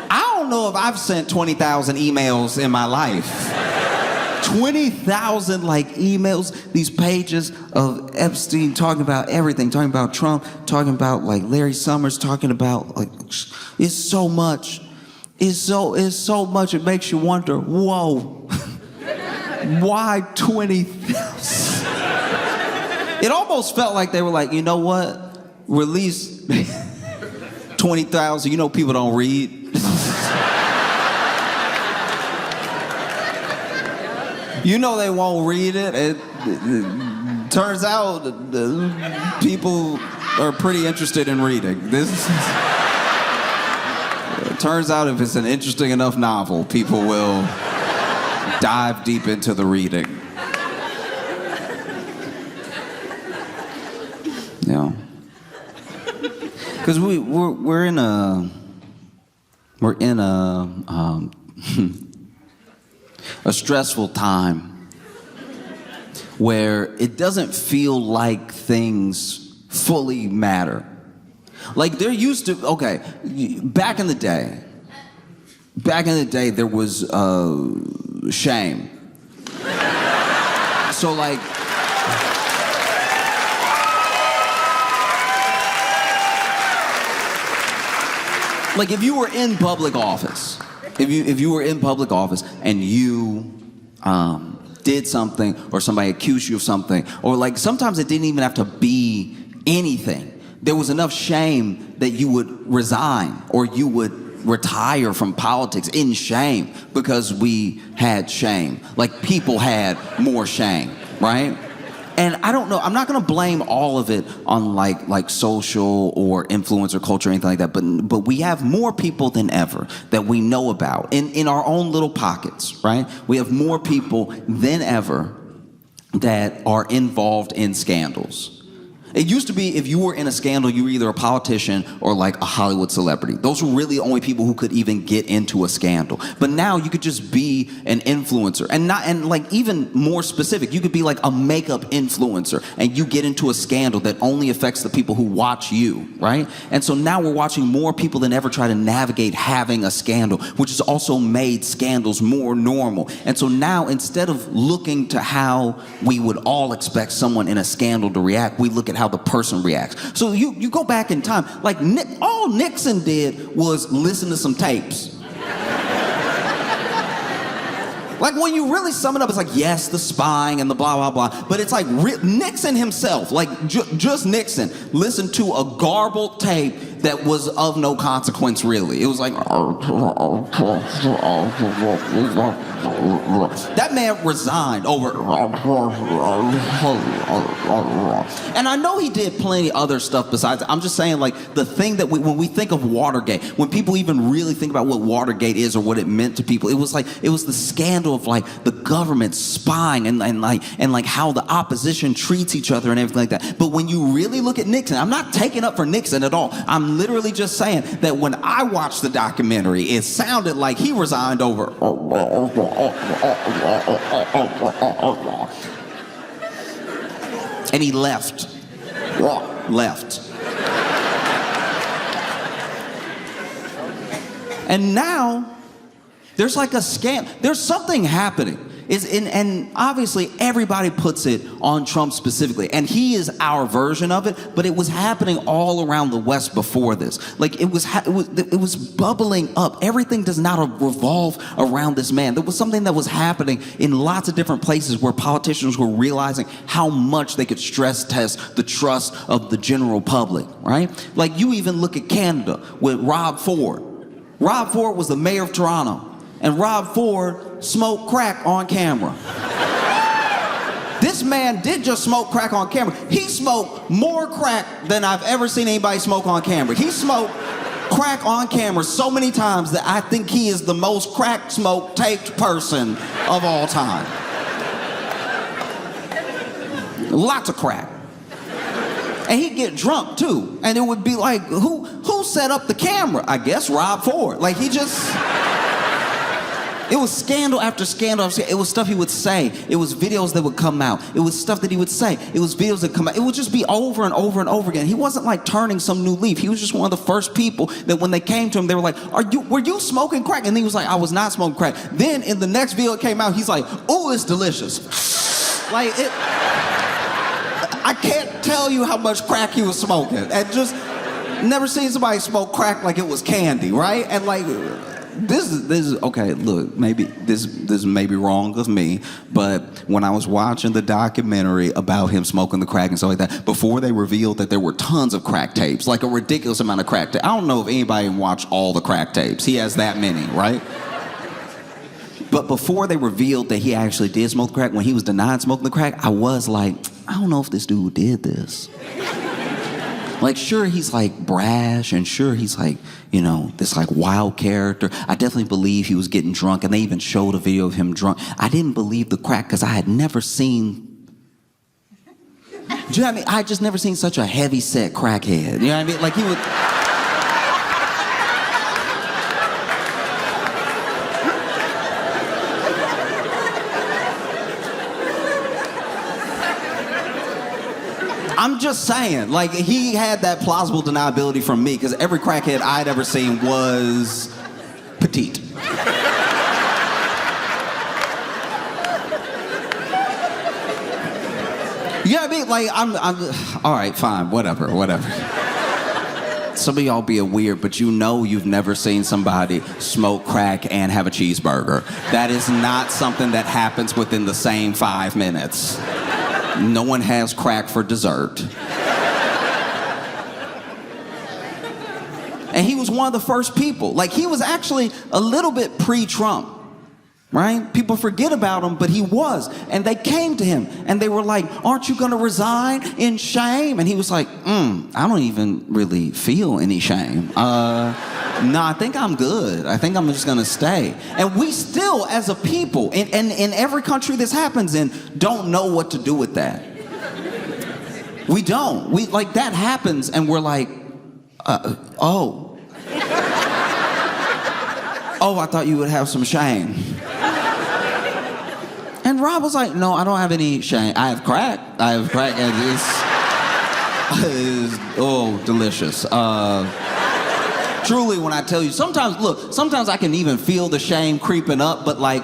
I don't know if I've sent 20,000 emails in my life. 20,000 like emails, these pages of Epstein talking about everything, talking about Trump, talking about like Larry Summers, talking about like, it's so much. It's so much, it makes you wonder, whoa, why 20,000? It almost felt like they were like, you know what, release 20,000, you know people don't read. You know they won't read it. It turns out people are pretty interested in reading. It turns out if it's an interesting enough novel, people will dive deep into the reading. Yeah. Because we're in a stressful time where it doesn't feel like things fully matter. Like there used to, okay, back in the day, there was shame. So like, if you were in public office, if you were in public office and you did something, or somebody accused you of something, or like sometimes it didn't even have to be anything. There was enough shame that you would resign or you would retire from politics in shame because we had shame. Like people had more shame, right? And I don't know, I'm not gonna blame all of it on like social or influencer culture or anything like that, but we have more people than ever that we know about in our own little pockets, right? We have more people than ever that are involved in scandals. It used to be if you were in a scandal, you were either a politician or like a Hollywood celebrity. Those were really the only people who could even get into a scandal. But now you could just be an influencer, and like even more specific, you could be like a makeup influencer and you get into a scandal that only affects the people who watch you, right? And so now we're watching more people than ever try to navigate having a scandal, which has also made scandals more normal. And so now instead of looking to how we would all expect someone in a scandal to react, we look at how the person reacts. So you go back in time, like all Nixon did was listen to some tapes. Like when you really sum it up, it's like, yes, the spying and the blah, blah, blah. But it's like Nixon himself, like just Nixon, listened to a garbled tape that was of no consequence, really. It was like, that man resigned over, and I know he did plenty other stuff besides it. I'm just saying, like, the thing that when we think of Watergate, when people even really think about what Watergate is or what it meant to people, it was the scandal of like the government spying and like how the opposition treats each other and everything like that. But when you really look at Nixon, I'm not taking up for Nixon at all. I'm literally just saying that when I watched the documentary, it sounded like he resigned over. And he left. And now, there's like a scam. There's something happening. And obviously, everybody puts it on Trump specifically. And he is our version of it, but it was happening all around the West before this. Like, it was bubbling up. Everything does not revolve around this man. There was something that was happening in lots of different places where politicians were realizing how much they could stress test the trust of the general public, right? Like, you even look at Canada with Rob Ford. Rob Ford was the mayor of Toronto. And Rob Ford smoked crack on camera. This man did just smoke crack on camera. He smoked more crack than I've ever seen anybody smoke on camera. He smoked crack on camera so many times that I think he is the most crack smoke taped person of all time. Lots of crack. And he'd get drunk too. And it would be like, who set up the camera? I guess Rob Ford. Like, he just... It was scandal after scandal after scandal. It was stuff he would say. It was videos that would come out. It was stuff that he would say. It was videos that come out. It would just be over and over and over again. He wasn't like turning some new leaf. He was just one of the first people that when they came to him, they were like, were you smoking crack? And he was like, I was not smoking crack. Then in the next video it came out, he's like, oh, it's delicious. Like, I can't tell you how much crack he was smoking. And just never seen somebody smoke crack like it was candy, right? And like... This is okay. Look, maybe this may be wrong of me, but when I was watching the documentary about him smoking the crack and stuff like that, before they revealed that there were tons of crack tapes, like a ridiculous amount of crack tapes. I don't know if anybody watched all the crack tapes. He has that many, right? But before they revealed that he actually did smoke the crack, when he was denied smoking the crack, I was like, I don't know if this dude did this. Like, sure, he's like brash, and sure, he's like, you know, this like wild character. I definitely believe he was getting drunk, and they even showed a video of him drunk. I didn't believe the crack because I had never seen, do you know what I mean? I had just never seen such a heavy set crackhead. You know what I mean? Like, he would... I'm just saying, like, he had that plausible deniability from me because every crackhead I'd ever seen was petite. You know what I mean? Like, I'm all right, fine, whatever. Some of y'all being weird, but you know you've never seen somebody smoke crack and have a cheeseburger. That is not something that happens within the same 5 minutes. No one has crack for dessert. And he was one of the first people. Like, he was actually a little bit pre-Trump, right? People forget about him, but he was. And they came to him, and they were like, aren't you going to resign in shame? And he was like, I don't even really feel any shame. No, I think I'm good. I think I'm just gonna stay. And we still, as a people, in every country this happens in, don't know what to do with that. We don't. We, like, that happens and we're like, oh, I thought you would have some shame. And Rob was like, no, I don't have any shame. I have crack, and it's delicious. Truly, when I tell you, sometimes I can even feel the shame creeping up, but like,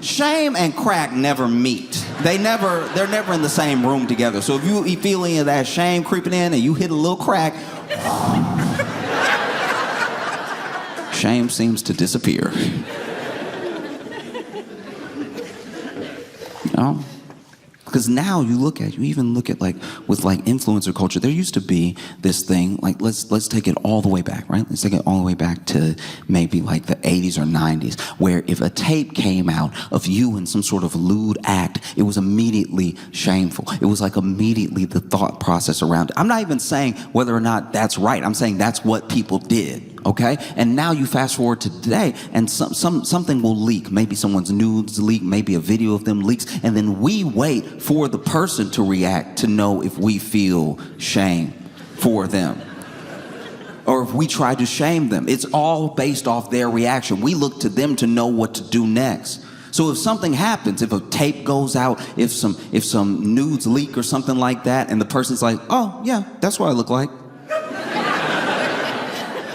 shame and crack never meet. They're never in the same room together. So if you feel any of that shame creeping in and you hit a little crack, shame seems to disappear. You know? Because now you even look at like with like influencer culture, there used to be this thing, like let's take it all the way back, right? Let's take it all the way back to maybe like the 80s or 90s, where if a tape came out of you in some sort of lewd act, it was immediately shameful. It was like immediately the thought process around it. I'm not even saying whether or not that's right. I'm saying that's what people did. Okay, and now you fast forward to today, and something will leak. Maybe someone's nudes leak, maybe a video of them leaks, and then we wait for the person to react to know if we feel shame for them, or if we try to shame them. It's all based off their reaction. We look to them to know what to do next. So if something happens, if a tape goes out, if some nudes leak or something like that, and the person's like, "Oh yeah, that's what I look like."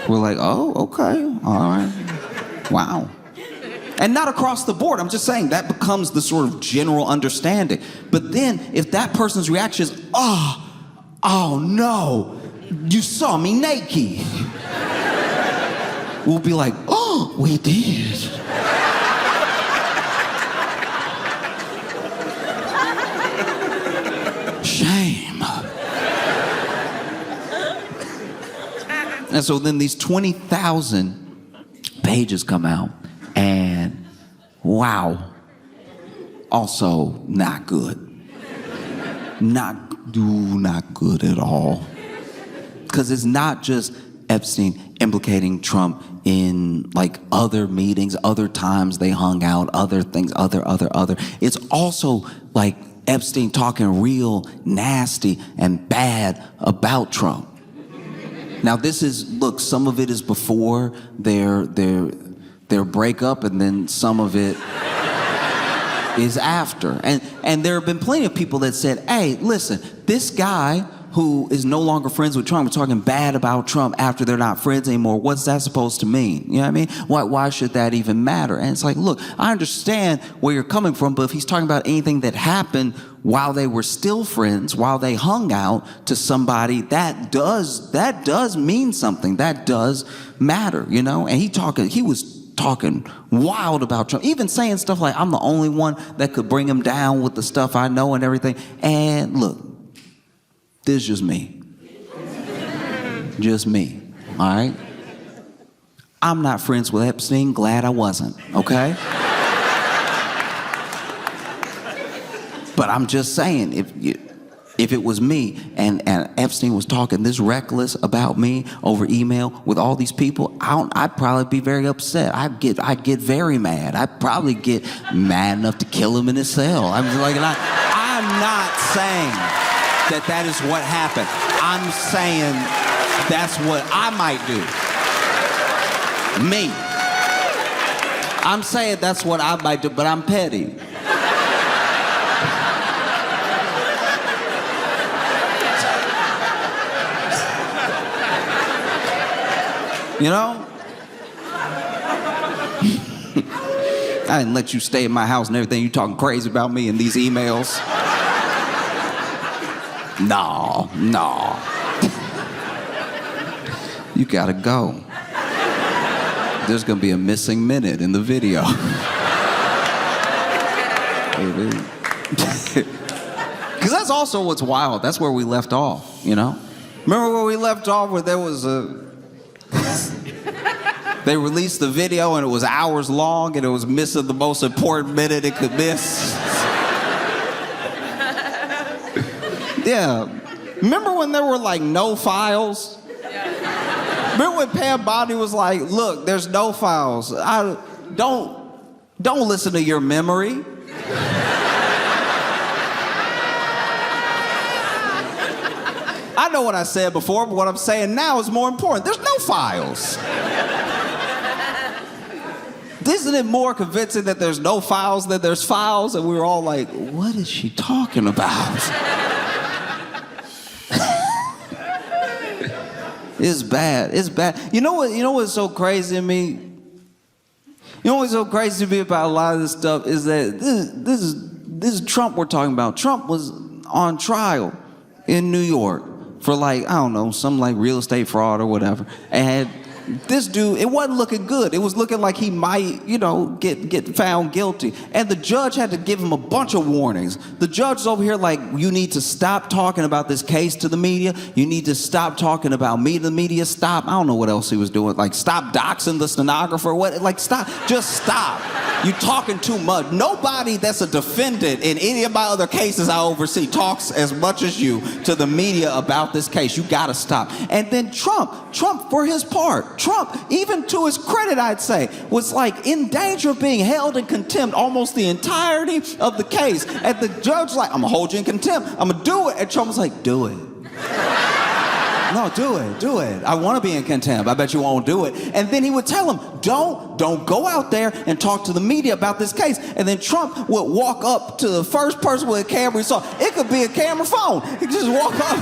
We're like, oh, okay, all right, wow. And not across the board, I'm just saying that becomes the sort of general understanding. But then if that person's reaction is, oh no, you saw me naked. We'll be like, oh, we did. Shame. And so then these 20,000 pages come out, and wow, also not good. Not good at all. Because it's not just Epstein implicating Trump in like other meetings, other times they hung out, other things, other. It's also like Epstein talking real nasty and bad about Trump. Now this is, look, some of it is before their breakup, and then some of it is after. And there have been plenty of people that said, hey, listen, this guy who is no longer friends with Trump, we're talking bad about Trump after they're not friends anymore. What's that supposed to mean? You know what I mean? Why should that even matter? And it's like, look, I understand where you're coming from, but if he's talking about anything that happened while they were still friends, while they hung out to somebody, that does mean something. That does matter, you know? And he was talking wild about Trump, even saying stuff like, I'm the only one that could bring him down with the stuff I know and everything. And look, this is just me. Just me, all right? I'm not friends with Epstein, glad I wasn't, okay? But I'm just saying, if it was me and Epstein was talking this reckless about me over email with all these people, I'd probably be very upset. I'd get very mad. I'd probably get mad enough to kill him in his cell. I'm not saying that is what happened. I'm saying that's what I might do. Me. I'm saying that's what I might do, but I'm petty. You know? I didn't let you stay in my house and everything. You talking crazy about me in these emails. No. You gotta go. There's gonna be a missing minute in the video. Because that's also what's wild. That's where we left off, you know? Remember where we left off, where there was they released the video and it was hours long and it was missing the most important minute it could miss. Yeah. Remember when there were like no files? Remember when Pam Bondi was like, look, there's no files. Don't listen to your memory. I know what I said before, but what I'm saying now is more important. There's no files. Isn't it more convincing that there's no files than there's files? And we were all like, what is she talking about? It's bad. It's bad. You know what's so crazy to me? You know what's so crazy to me about a lot of this stuff is that this is Trump we're talking about. Trump was on trial in New York for like, I don't know, some like real estate fraud or whatever. And this dude, it wasn't looking good. It was looking like he might, get found guilty. And the judge had to give him a bunch of warnings. The judge is over here like, you need to stop talking about this case to the media. You need to stop talking about me to the media. Stop. I don't know what else he was doing. Like, stop doxing the stenographer. What? Like, stop. Just stop. You talking too much. Nobody that's a defendant in any of my other cases I oversee talks as much as you to the media about this case. You gotta stop. And then Trump for his part, Trump, even to his credit, I'd say, was like in danger of being held in contempt almost the entirety of the case. And the judge like, I'm gonna hold you in contempt. I'm gonna do it. And Trump was like, do it. No, do it. I want to be in contempt. I bet you won't do it. And then he would tell him, don't go out there and talk to the media about this case. And then Trump would walk up to the first person with a camera he saw. It could be a camera phone. He'd just walk up.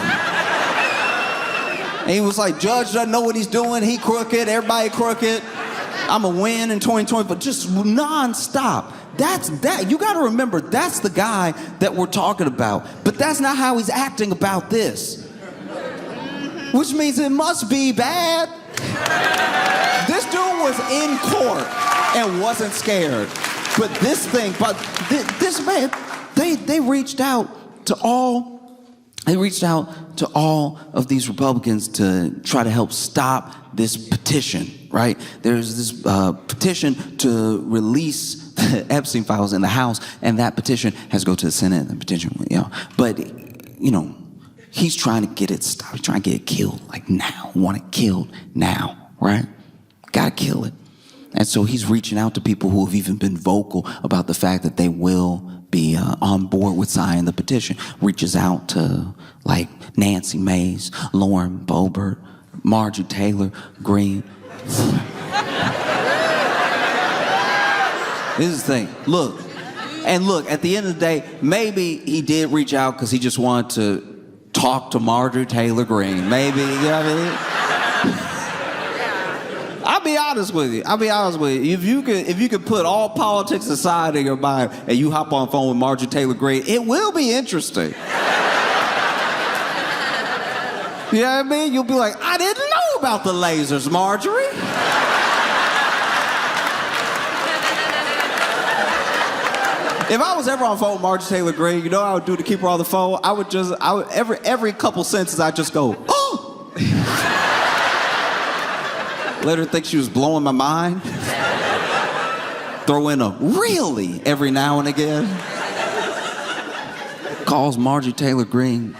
And he was like, judge doesn't know what he's doing. He crooked. Everybody crooked. I'm going to win in 2020. But just nonstop. That. You got to remember, that's the guy that we're talking about. But that's not how he's acting about this. Which means it must be bad. This dude was in court and wasn't scared. But this man, they reached out to all of these Republicans to try to help stop this petition, right? There's this petition to release the Epstein files in the House, and that petition has to go to the Senate, and the petition, but he's trying to get it stopped. He's trying to get it killed, like now. Want it killed now, right? Gotta kill it. And so he's reaching out to people who have even been vocal about the fact that they will be on board with signing the petition. Reaches out to, like, Nancy Mace, Lauren Boebert, Marjorie Taylor Greene. This is the thing. Look, at the end of the day, maybe he did reach out because he just wanted to talk to Marjorie Taylor Greene. Maybe, you know what I mean? I'll be honest with you. If you could put all politics aside in your mind and you hop on the phone with Marjorie Taylor Greene, it will be interesting. You know what I mean? You'll be like, I didn't know about the lasers, Marjorie. If I was ever on the phone with Marjorie Taylor Greene, you know what I would do to keep her on the phone? I would every couple sentences, I'd just go, oh! Let her think she was blowing my mind. Throw in a really every now and again. Calls Marjorie Taylor Greene.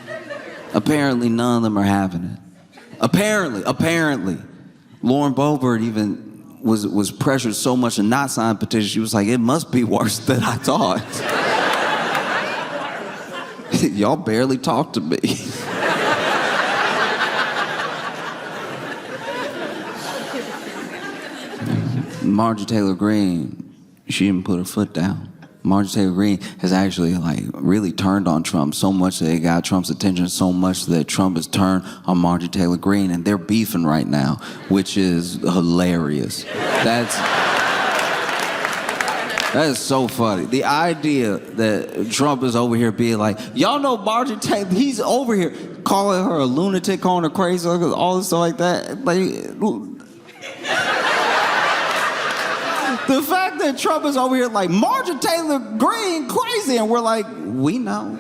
Apparently none of them are having it. Apparently. Lauren Boebert even was pressured so much to not sign a petition, she was like, it must be worse than I thought. Y'all barely talk to me. Marjorie Taylor Greene, she didn't put her foot down. Marjorie Taylor Greene has actually really turned on Trump so much that it got Trump's attention so much that Trump has turned on Marjorie Taylor Greene, and they're beefing right now, which is hilarious. That is so funny. The idea that Trump is over here being like, y'all know Marjorie Taylor, he's over here calling her a lunatic, calling her crazy, all this stuff like that. The fact that Trump is over here like, Marjorie Taylor Greene crazy, and we're like, we know.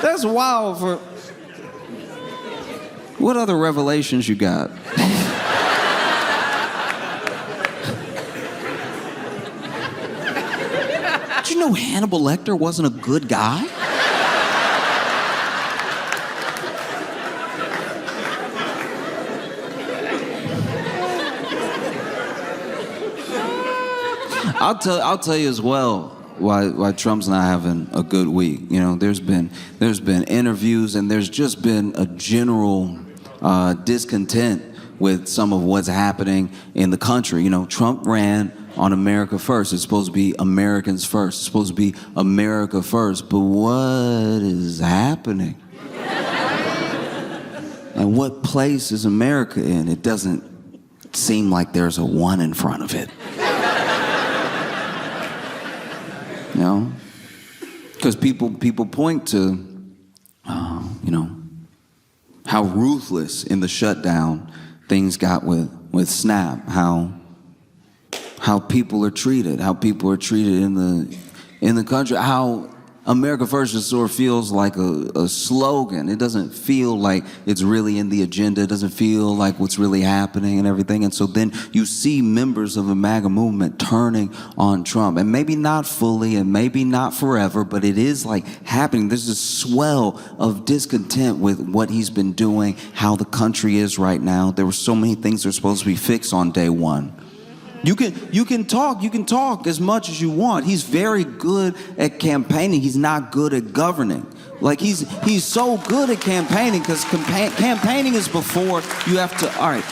That's wild. For what other revelations you got? Did you know Hannibal Lecter wasn't a good guy? I'll tell you as well why Trump's not having a good week. You know, there's been interviews, and there's just been a general discontent with some of what's happening in the country. You know, Trump ran on America First. It's supposed to be Americans first. It's supposed to be America first. But what is happening? And what place is America in? It doesn't seem like there's a one in front of it. You know? Because people point to, how ruthless in the shutdown things got with SNAP, how people are treated in the country, how America First just sort of feels like a slogan. It doesn't feel like it's really in the agenda. It doesn't feel like what's really happening and everything. And so then you see members of the MAGA movement turning on Trump. And maybe not fully and maybe not forever, but it is like happening. There's this swell of discontent with what he's been doing, how the country is right now. There were so many things that are supposed to be fixed on day one. You can talk as much as you want. He's very good at campaigning. He's not good at governing. Like he's so good at campaigning because campaigning is before you have to. All right.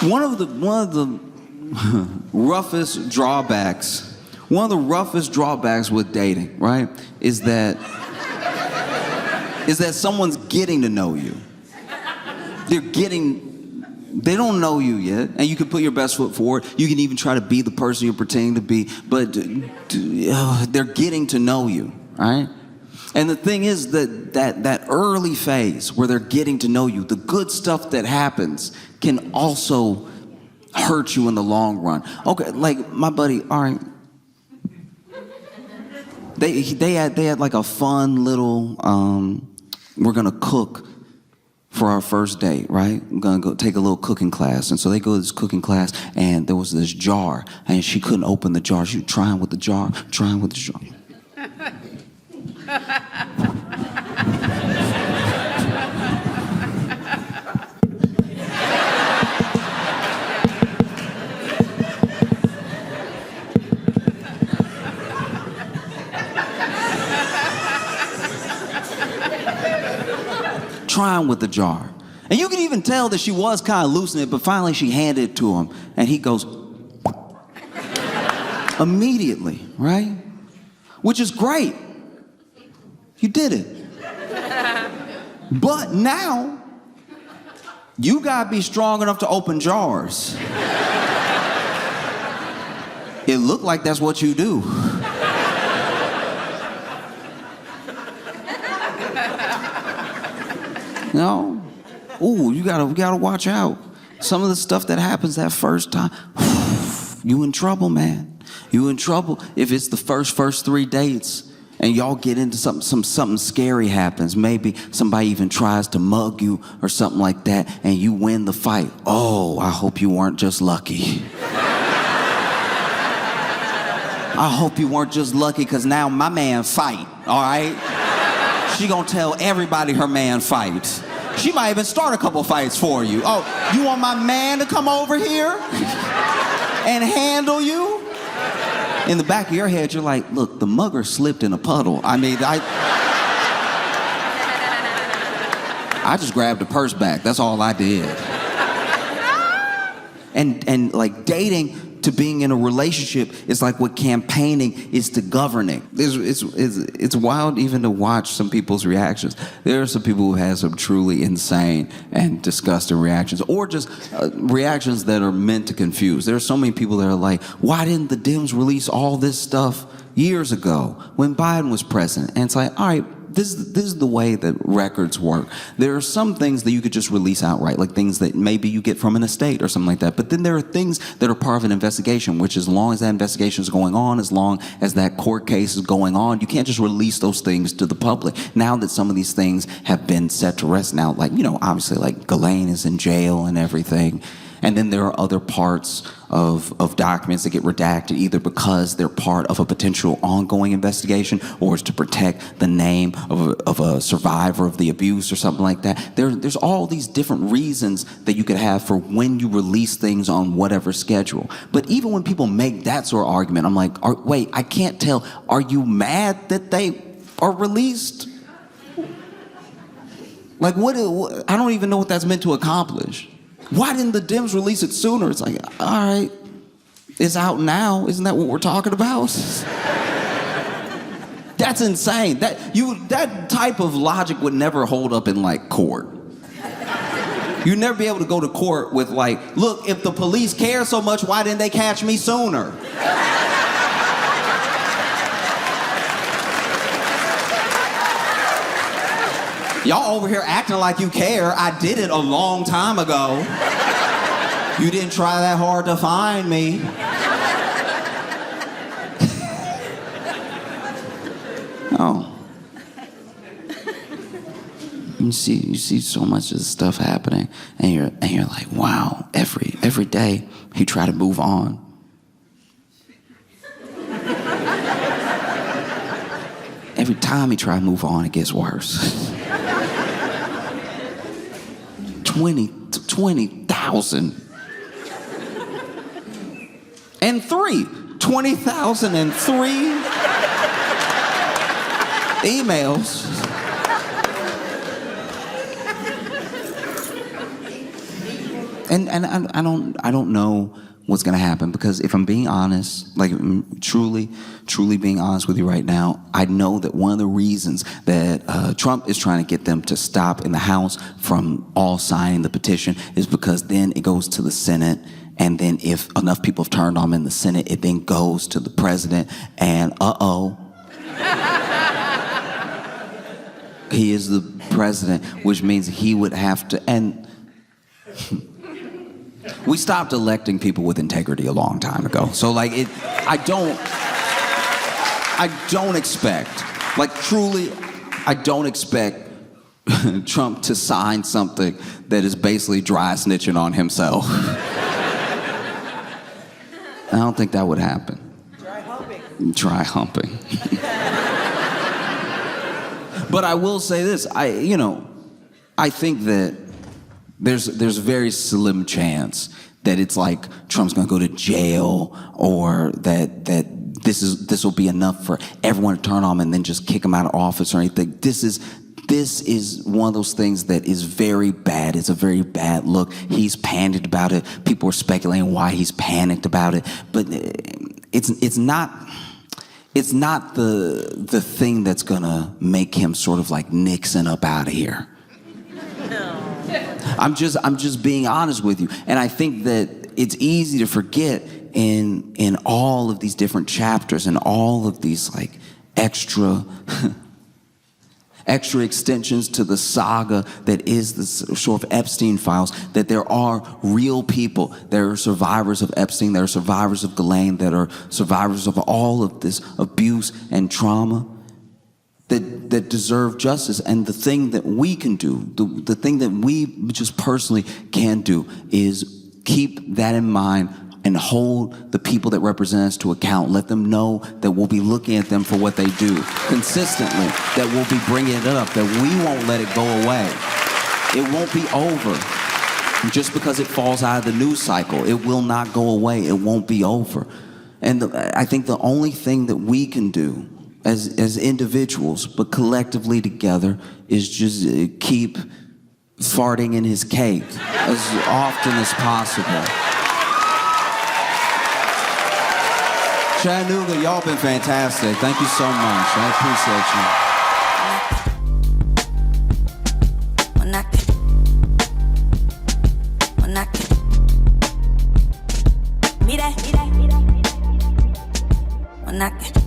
One of the roughest drawbacks. One of the roughest drawbacks with dating, right, is that someone's getting to know you. They don't know you yet, and you can put your best foot forward. You can even try to be the person you're pretending to be, but they're getting to know you, right? And the thing is that early phase where they're getting to know you, the good stuff that happens can also hurt you in the long run. Okay, like my buddy, all right, they had like a fun little, we're gonna cook for our first date, right? I'm gonna go take a little cooking class. And so they go to this cooking class, and there was this jar, and she couldn't open the jar. She was trying with the jar. Trying with the jar. And you can even tell that she was kind of loosening it, but finally she handed it to him, and he goes, immediately, right? Which is great. You did it. But now, you gotta be strong enough to open jars. It looked like that's what you do. No. Ooh, you gotta watch out. Some of the stuff that happens that first time, you in trouble, man. You in trouble if it's the first 3 dates and y'all get into something scary happens. Maybe somebody even tries to mug you or something like that, and you win the fight. Oh, I hope you weren't just lucky. I hope you weren't just lucky, because now my man fight, all right? She gonna tell everybody her man fights. She might even start a couple fights for you. Oh, you want my man to come over here and handle you? In the back of your head, you're like, look, the mugger slipped in a puddle. I mean, I just grabbed the purse back. That's all I did. And like dating to being in a relationship is like what campaigning is to governing. It's wild even to watch some people's reactions. There are some people who have some truly insane and disgusting reactions, or just reactions that are meant to confuse. There are so many people that are like, why didn't the Dems release all this stuff years ago when Biden was president? And it's like, all right, this is the way that records work. There are some things that you could just release outright, like things that maybe you get from an estate or something like that. But then there are things that are part of an investigation, which as long as that investigation is going on, as long as that court case is going on, you can't just release those things to the public. Now that some of these things have been set to rest now, like, you know, obviously like Ghislaine is in jail and everything. And then there are other parts of documents that get redacted, either because they're part of a potential ongoing investigation, or it's to protect the name of a survivor of the abuse or something like that. There's all these different reasons that you could have for when you release things on whatever schedule. But even when people make that sort of argument, I'm like, wait, I can't tell. Are you mad that they are released? Like, what I don't even know what that's meant to accomplish. Why didn't the Dems release it sooner? It's like, all right, it's out now. Isn't that what we're talking about? That's insane. That type of logic would never hold up in like court. You'd never be able to go to court with like, look, if the police care so much, why didn't they catch me sooner? Y'all over here acting like you care. I did it a long time ago. You didn't try that hard to find me. Oh. You see so much of this stuff happening, and you're like, wow, every day you try to move on. Every time you try to move on, it gets worse. 20,000. And 20,003 emails. And I don't know what's gonna happen, because if I'm being honest, like truly being honest with you right now, I know that one of the reasons that Trump is trying to get them to stop in the House from all signing the petition is because then it goes to the Senate, and then if enough people have turned on him in the Senate, it then goes to the president, and he is the president, which means he would have to, and we stopped electing people with integrity a long time ago. So like I don't expect, like truly, I don't expect Trump to sign something that is basically dry snitching on himself. I don't think that would happen. Dry humping. But I will say this, I think that there's a very slim chance that it's like Trump's gonna go to jail, or that this will be enough for everyone to turn on him and then just kick him out of office or anything. This is one of those things that is very bad. It's a very bad look. He's panicked about it. People are speculating why he's panicked about it, but it's not the thing that's gonna make him sort of like Nixon up out of here. I'm just being honest with you. And I think that it's easy to forget in all of these different chapters and all of these like extra extensions to the saga that is the sort of Epstein files, that there are real people. There are survivors of Epstein, there are survivors of Ghislaine, that are survivors of all of this abuse and trauma that deserve justice. And the thing that we can do, the thing that we just personally can do, is keep that in mind and hold the people that represent us to account. Let them know that we'll be looking at them for what they do consistently, that we'll be bringing it up, that we won't let it go away. It won't be over just because it falls out of the news cycle. It will not go away. It won't be over. And I think the only thing that we can do as individuals, but collectively together, is just keep farting in his cake as often as possible. Chattanooga, y'all been fantastic. Thank you so much. I appreciate you. When I